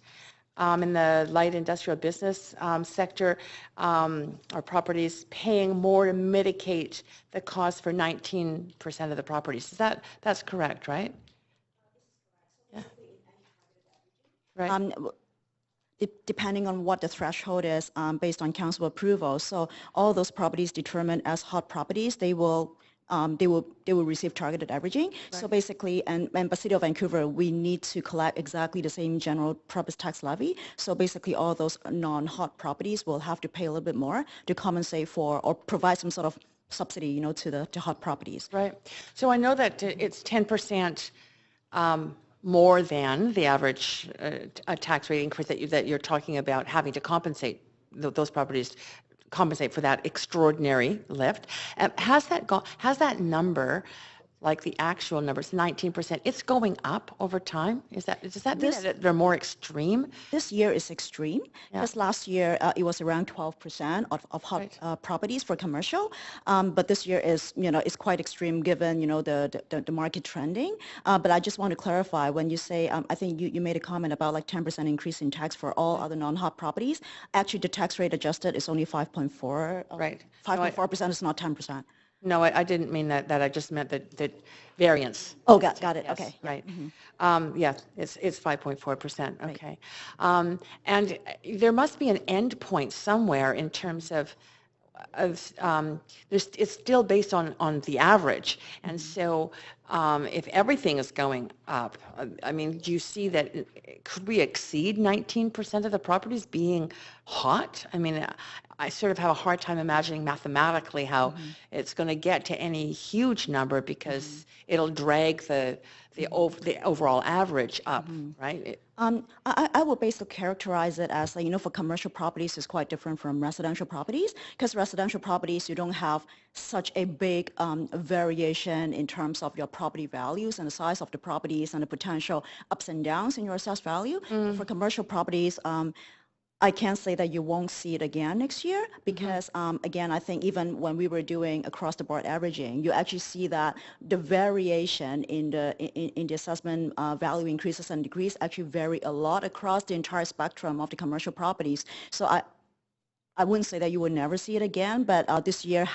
in the light industrial business sector are properties paying more to mitigate the cost for 19% of the properties. That's correct, right? Yeah. Right. Depending on what the threshold is based on council approval. So all those properties determined as hot properties, they will they will receive targeted averaging. So basically, and the City of Vancouver, we need to collect exactly the same general property tax levy. So basically, all those non-hot properties will have to pay a little bit more to compensate for or provide some sort of subsidy, you know, to the hot properties. Right. So I know that it's 10% more than the average tax rate increase that you're talking about having to compensate those properties compensate for that extraordinary lift. Has that number, like the actual numbers, 19%, it's going up over time? Does that mean that they're more extreme? This year is extreme because last year it was around 12% of hot properties for commercial, but this year is, you know, it's quite extreme given, you know, the market trending. But I just want to clarify when you say, I think you made a comment about like 10% increase in tax for all other non-hot properties. Actually, the tax rate adjusted is only 5.4. Right. 5.4% is not 10%. No, I didn't mean that. I just meant that variance. Oh, got it. Yes, Okay. right. Yeah, it's 5.4%. Okay. And there must be an end point somewhere in terms of it's still based on the average. And so if everything is going up, I mean, do you see that, could we exceed 19% of the properties being hot? I mean, I sort of have a hard time imagining mathematically how it's going to get to any huge number because it'll drag the overall average up, right? I would basically characterize it as, like, you know, for commercial properties, it's quite different from residential properties because residential properties, you don't have such a big variation in terms of your property values and the size of the properties and the potential ups and downs in your assessed value. For commercial properties, I can't say that you won't see it again next year because, again, I think even when we were doing across-the-board averaging, you actually see that the variation in the assessment value increases and decrease actually vary a lot across the entire spectrum of the commercial properties. So I wouldn't say that you would never see it again, but this year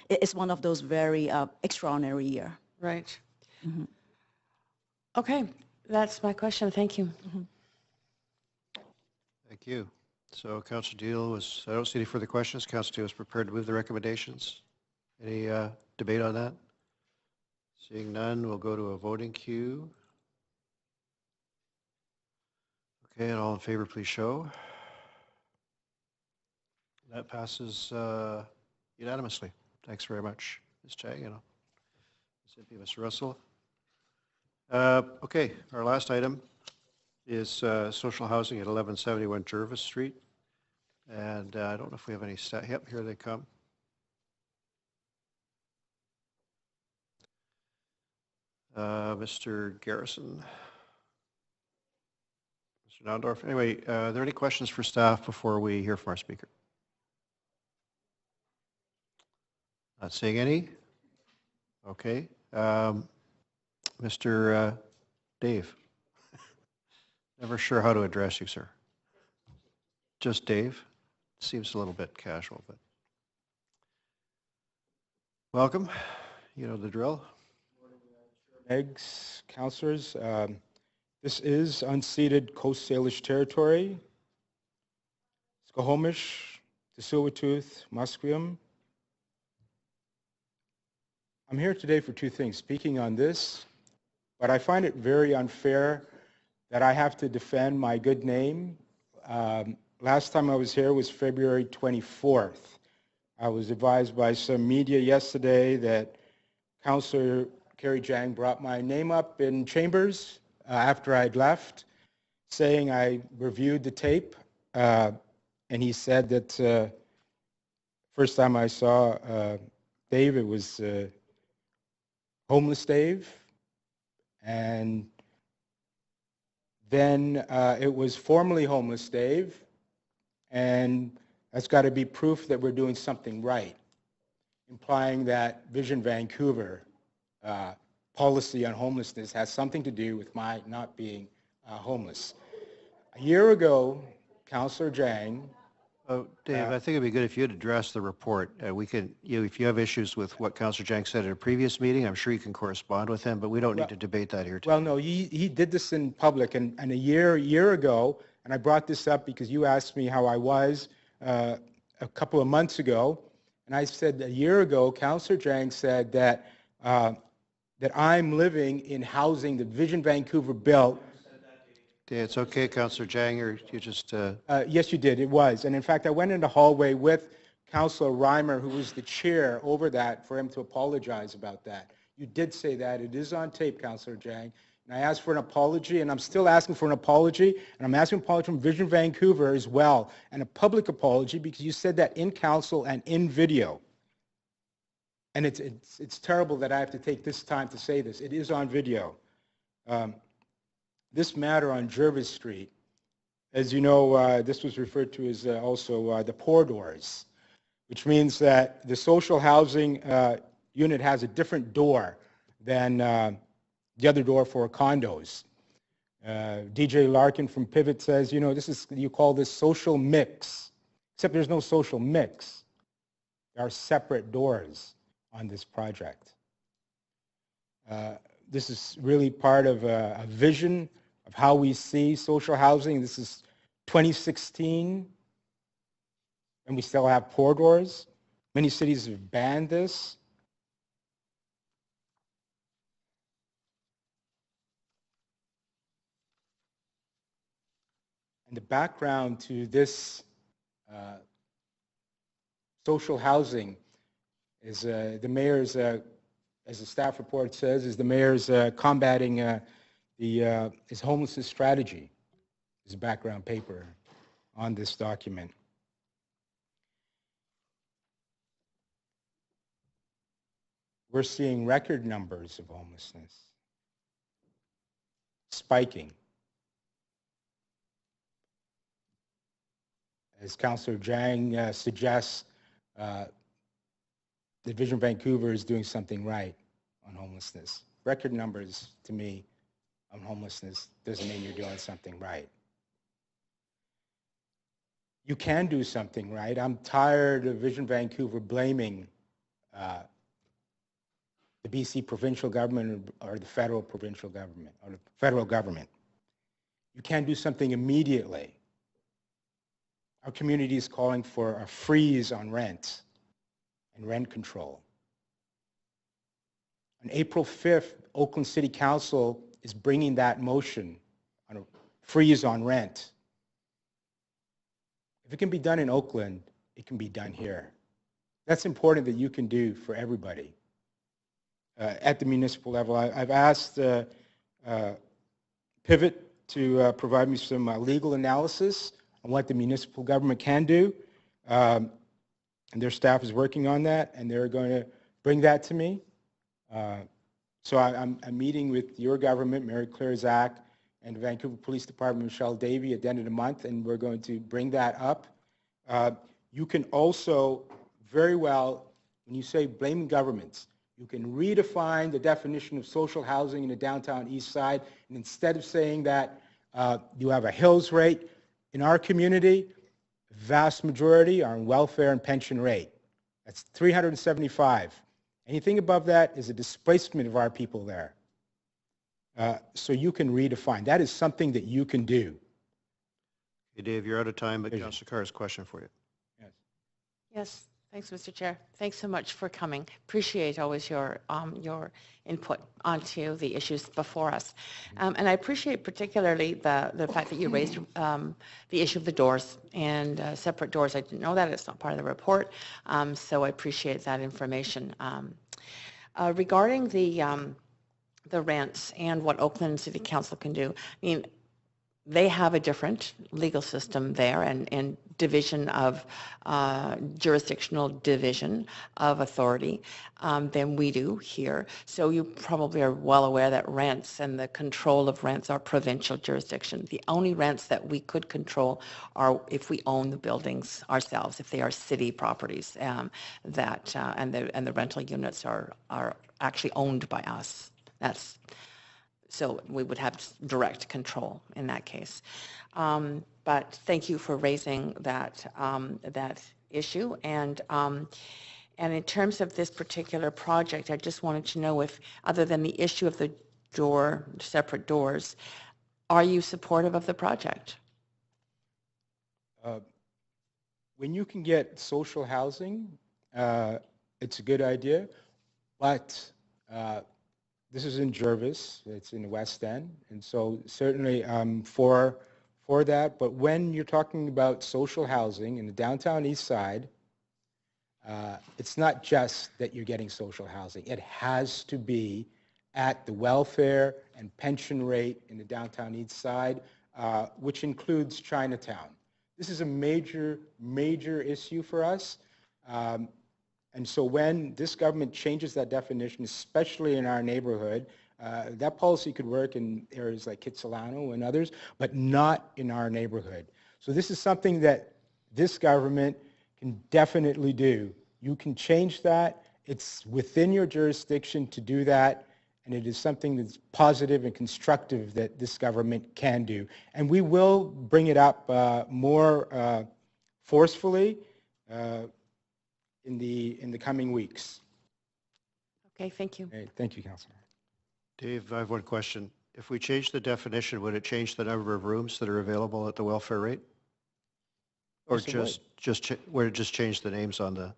it's one of those very extraordinary year. Right. Okay, that's my question. Thank you. Thank you. So Councillor Deal I don't see any further questions. Councillor Deal is prepared to move the recommendations. Any debate on that? Seeing none, we'll go to a voting queue. Okay, and all in favor, please show. That passes unanimously. Thanks very much, Ms. Chang and Mr. Russell. Okay, our last item is social housing at 1171 Jervis Street. And I don't know if we have any staff. Yep, here they come. Mr. Garrison. Mr. Nondorf. Anyway, are there any questions for staff before we hear from our speaker? Not seeing any. Okay. Mr. Dave. Never sure how to address you, sir. Just Dave. Seems a little bit casual, but welcome. You know the drill. Eggs, councillors. This is unceded Coast Salish territory. Squamish, Tsleil-Waututh, Musqueam. I'm here today for two things, speaking on this, but I find it very unfair that I have to defend my good name. Last time I was here was February 24th. I was advised by some media yesterday that Councillor Kerry Jang brought my name up in chambers after I'd left, saying I reviewed the tape, and he said that first time I saw Dave, it was homeless Dave, and then it was formerly homeless Dave, and that's got to be proof that we're doing something right, implying that Vision Vancouver policy on homelessness has something to do with my not being homeless. A year ago, Councillor Jang. Oh, Dave, I think it'd be good if you'd address the report. We could, if you have issues with what Councillor Jang said at a previous meeting, I'm sure you can correspond with him, but we don't need to debate that here today. Well, no, he did this in public, and a year ago, and I brought this up because you asked me how I was a couple of months ago, And I said a year ago, Councillor Jang said that, that I'm living in housing that Vision Vancouver built. Okay, it's okay, Councillor Jang, you just, Yes, you did. It was. And in fact, I went in the hallway with Councillor Reimer, who was the chair over that, for him to apologize about that. You did say that. It is on tape, Councillor Jang. And I asked for an apology, and I'm still asking for an apology, and I'm asking an apology from Vision Vancouver as well, and a public apology, because you said that in council and in video. And it's terrible that I have to take this time to say this. It is on video. This matter on Jervis Street, as you know, this was referred to as also the pour doors, which means that the social housing unit has a different door than the other door for condos. DJ Larkin from Pivot says, you know, you call this social mix, except there's no social mix. There are separate doors on this project. This is really part of a vision of how we see social housing. This is 2016, and we still have pour doors. Many cities have banned this. And the background to this social housing is the mayor's, as the staff report says, is the mayor's combating his homelessness strategy, his background paper on this document. We're seeing record numbers of homelessness, spiking. As Councillor Jang suggests, the Vision Vancouver is doing something right on homelessness. Record numbers, to me, on homelessness doesn't mean you're doing something right. You can do something right. I'm tired of Vision Vancouver blaming the BC provincial government or the federal provincial government or the federal government. You can do something immediately. Our community is calling for a freeze on rent and rent control. On April 5th, Oakland City Council is bringing that motion on a freeze on rent. If it can be done in Oakland, it can be done here. That's important that you can do for everybody. At the municipal level, I've asked Pivot to provide me some legal analysis on what the municipal government can do. And their staff is working on that, and they're going to bring that to me. So I'm meeting with your government, Mary Claire Zach, and the Vancouver Police Department, Michelle Davey, at the end of the month, and we're going to bring that up. You can also very well, when you say blaming governments, you can redefine the definition of social housing in the downtown east side, and instead of saying that you have a Hills rate, in our community, the vast majority are in welfare and pension rate. That's 375. Anything above that is a displacement of our people there. So you can redefine. That is something that you can do. hey, Dave, you're out of time, but Councillor Carr's question for you. Yes. Yes, thanks, Mr. Chair. Thanks so much for coming. Appreciate always your input onto the issues before us. And I appreciate particularly the fact that you raised the issue of the doors and separate doors. I didn't know that. It's not part of the report. So I appreciate that information. Regarding the rents and what Oakland City Council can do, I mean, they have a different legal system there and division of jurisdictional division of authority than we do here. So you probably are well aware that rents and the control of rents are provincial jurisdiction. The only rents that we could control are if we own the buildings ourselves, if they are city properties, and the rental units are actually owned by us. So we would have direct control in that case. But thank you for raising that issue. And in terms of this particular project, I just wanted to know if, other than the issue of the separate doors, are you supportive of the project? When you can get social housing it's a good idea, but this is in Jervis, it's in the West End, and so certainly for that. But when you're talking about social housing in the downtown east side, it's not just that you're getting social housing. It has to be at the welfare and pension rate in the downtown east side, which includes Chinatown. This is a major, major issue for us. And so when this government changes that definition, especially in our neighborhood, that policy could work in areas like Kitsilano and others, but not in our neighborhood. So this is something that this government can definitely do. You can change that. It's within your jurisdiction to do that, and it is something that's positive and constructive that this government can do. And we will bring it up more forcefully in the coming weeks. Okay, thank you. Okay, thank you, Councilor. Dave, I have one question. If we change the definition, would it change the number of rooms that are available at the welfare rate? Or Yes, it would it just change the names on the,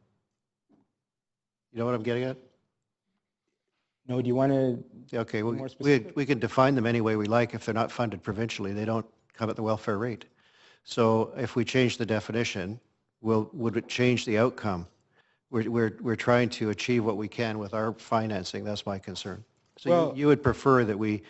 you know what I'm getting at? No, do you want to? Okay, more specific? we can define them any way we like. If they're not funded provincially, they don't come at the welfare rate. So if we change the definition, would it change the outcome? We're trying to achieve what we can with our financing. That's my concern. So Well, you would prefer that we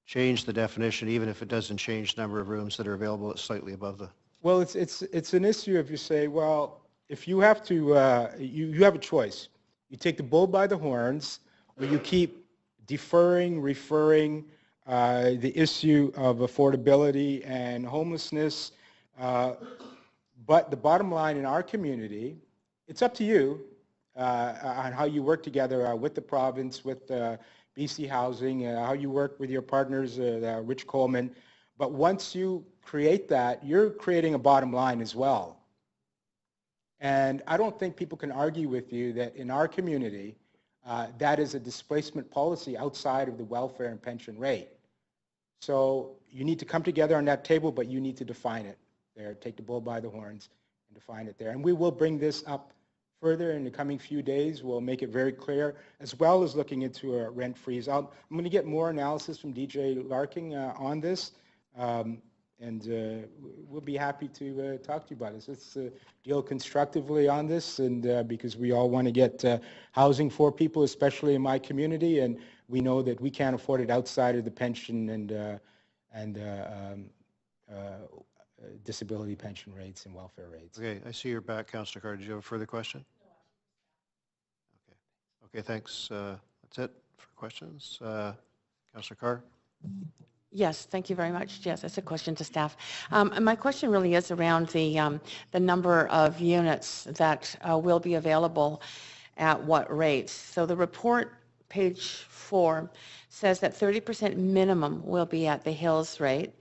change the definition even if it doesn't change the number of rooms that are available at slightly above the... Well, it's an issue if you say, well, if you have to, you have a choice. You take the bull by the horns, or you keep deferring, referring the issue of affordability and homelessness. But the bottom line in our community, it's up to you on how you work together with the province, with BC Housing, how you work with your partners, Rich Coleman. But once you create that, you're creating a bottom line as well. And I don't think people can argue with you that in our community, that is a displacement policy outside of the welfare and pension rate. So you need to come together on that table, but you need to define it there. Take the bull by the horns and define it there. And we will bring this up further in the coming few days. We'll make it very clear, as well as looking into a rent freeze. I'm going to get more analysis from DJ Larkin on this, and we'll be happy to talk to you about this. Let's deal constructively on this, and because we all want to get housing for people, especially in my community, and we know that we can't afford it outside of the pension and disability pension rates and welfare rates. Okay, I see you're back, Councillor Carr. Did you have a further question? Okay, thanks. That's it for questions. Councillor Carr? Yes, thank you very much. Yes, that's a question to staff. And my question really is around the number of units that will be available at what rates. So the report, page 4, says that 30% minimum will be at the Hills rate,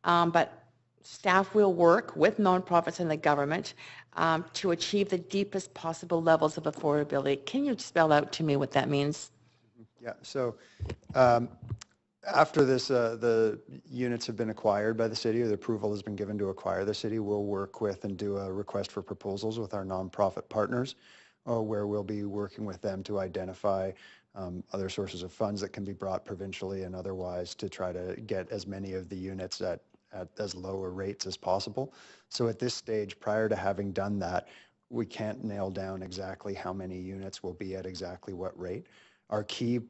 but staff will work with nonprofits and the government to achieve the deepest possible levels of affordability. Can you spell out to me what that means? Yeah, so after this, the units have been acquired by the city, or the approval has been given to acquire the city, we'll work with and do a request for proposals with our nonprofit partners, where we'll be working with them to identify other sources of funds that can be brought provincially and otherwise to try to get as many of the units at as lower rates as possible. So at this stage, prior to having done that, we can't nail down exactly how many units will be at exactly what rate. Our key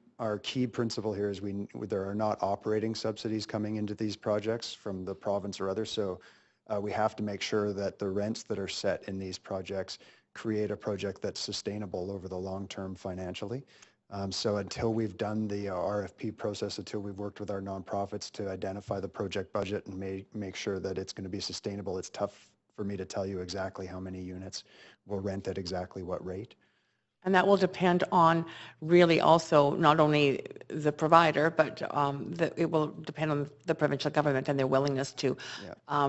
principle here is there are not operating subsidies coming into these projects from the province or others, so we have to make sure that the rents that are set in these projects create a project that's sustainable over the long term financially. So until we've done the RFP process, until we've worked with our nonprofits to identify the project budget and make sure that it's going to be sustainable, it's tough for me to tell you exactly how many units will rent at exactly what rate. And that will depend on really also not only the provider, but it will depend on the provincial government and their willingness to,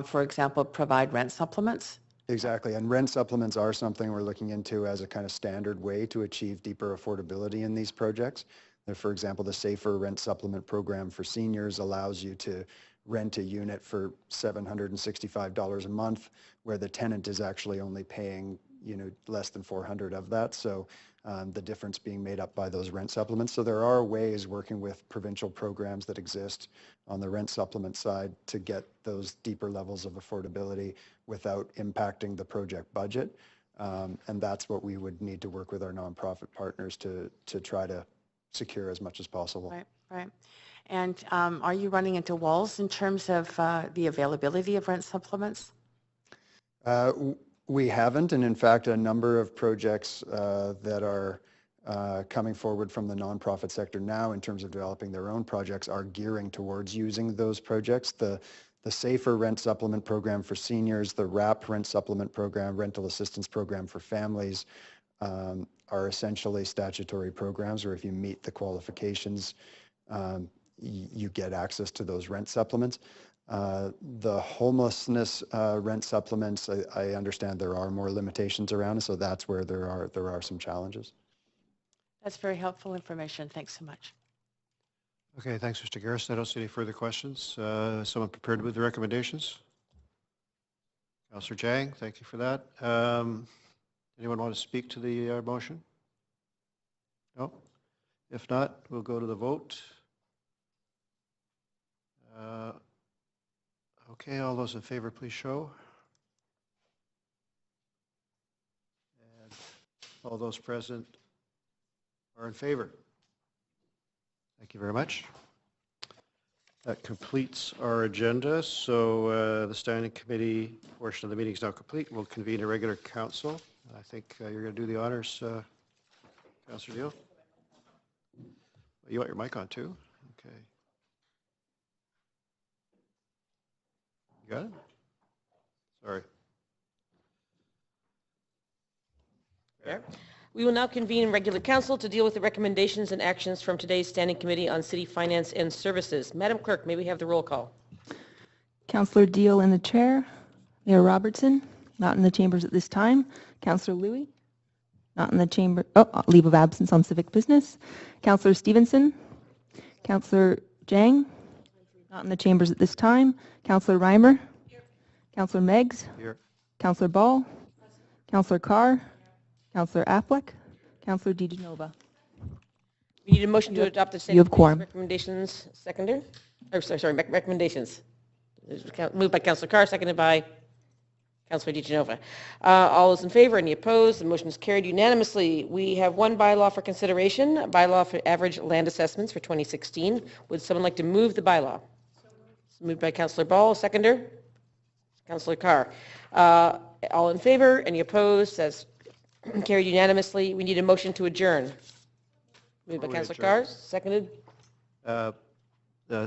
for example, provide rent supplements. Exactly, and rent supplements are something we're looking into as a kind of standard way to achieve deeper affordability in these projects. For example, the Safer Rent Supplement Program for seniors allows you to rent a unit for $765 a month, where the tenant is actually only paying less than 400 of that. So the difference being made up by those rent supplements. So there are ways working with provincial programs that exist on the rent supplement side to get those deeper levels of affordability without impacting the project budget. And that's what we would need to work with our nonprofit partners to try to secure as much as possible. Right, right. And are you running into walls in terms of the availability of rent supplements? We haven't, and in fact, a number of projects that are coming forward from the nonprofit sector now in terms of developing their own projects are gearing towards using those projects. The SAFER rent supplement program for seniors, the RAP rent supplement program, rental assistance program for families are essentially statutory programs where if you meet the qualifications, you get access to those rent supplements. The homelessness rent supplements, I understand there are more limitations around, so that's where there are some challenges. That's very helpful information. Thanks so much. Okay, thanks, Mr. Garrison. I don't see any further questions. Someone prepared with the recommendations? Councillor Jang, thank you for that. Anyone want to speak to the motion? No? If not, we'll go to the vote. Okay, all those in favor, please show. And all those present are in favor. Thank you very much. That completes our agenda. So the standing committee portion of the meeting is now complete. We'll convene a regular council. I think you're going to do the honors, Councillor Deal. You want your mic on too? Okay. You got it? Sorry. Yeah. We will now convene regular council to deal with the recommendations and actions from today's Standing Committee on City Finance and Services. Madam Clerk, may we have the roll call? Councillor Deal in the chair. Mayor Robertson, not in the chambers at this time. Councillor Louie, not in the chamber. Oh, leave of absence on civic business. Councillor Stevenson. Councillor Jang, not in the chambers at this time. Councillor Reimer. Here. Councillor Meggs. Here. Councillor Ball. Councillor Carr. Councillor Affleck. Councillor DiGenova. We need a motion to adopt the Standing Committee's recommendations. Seconder? Or sorry, recommendations. Moved by Councillor Carr, seconded by Councillor DiGenova. All those in favor? Any opposed? The motion is carried unanimously. We have one bylaw for consideration, a bylaw for average land assessments for 2016. Would someone like to move the bylaw? Moved by Councillor Ball, seconder? Councillor Carr. All in favor? Any opposed? That's carried unanimously. We need a motion to adjourn. Moved by Councillor Carr, seconded. The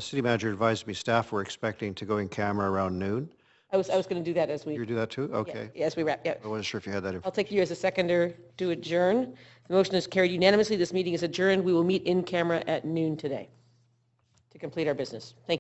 city manager advised me staff were expecting to go in camera around noon. I was going to do that as we... You do that too? Okay. Yeah, as we wrap, yeah. I wasn't sure if you had that I'll take you as a seconder to adjourn. The motion is carried unanimously. This meeting is adjourned. We will meet in camera at noon today to complete our business. Thank you.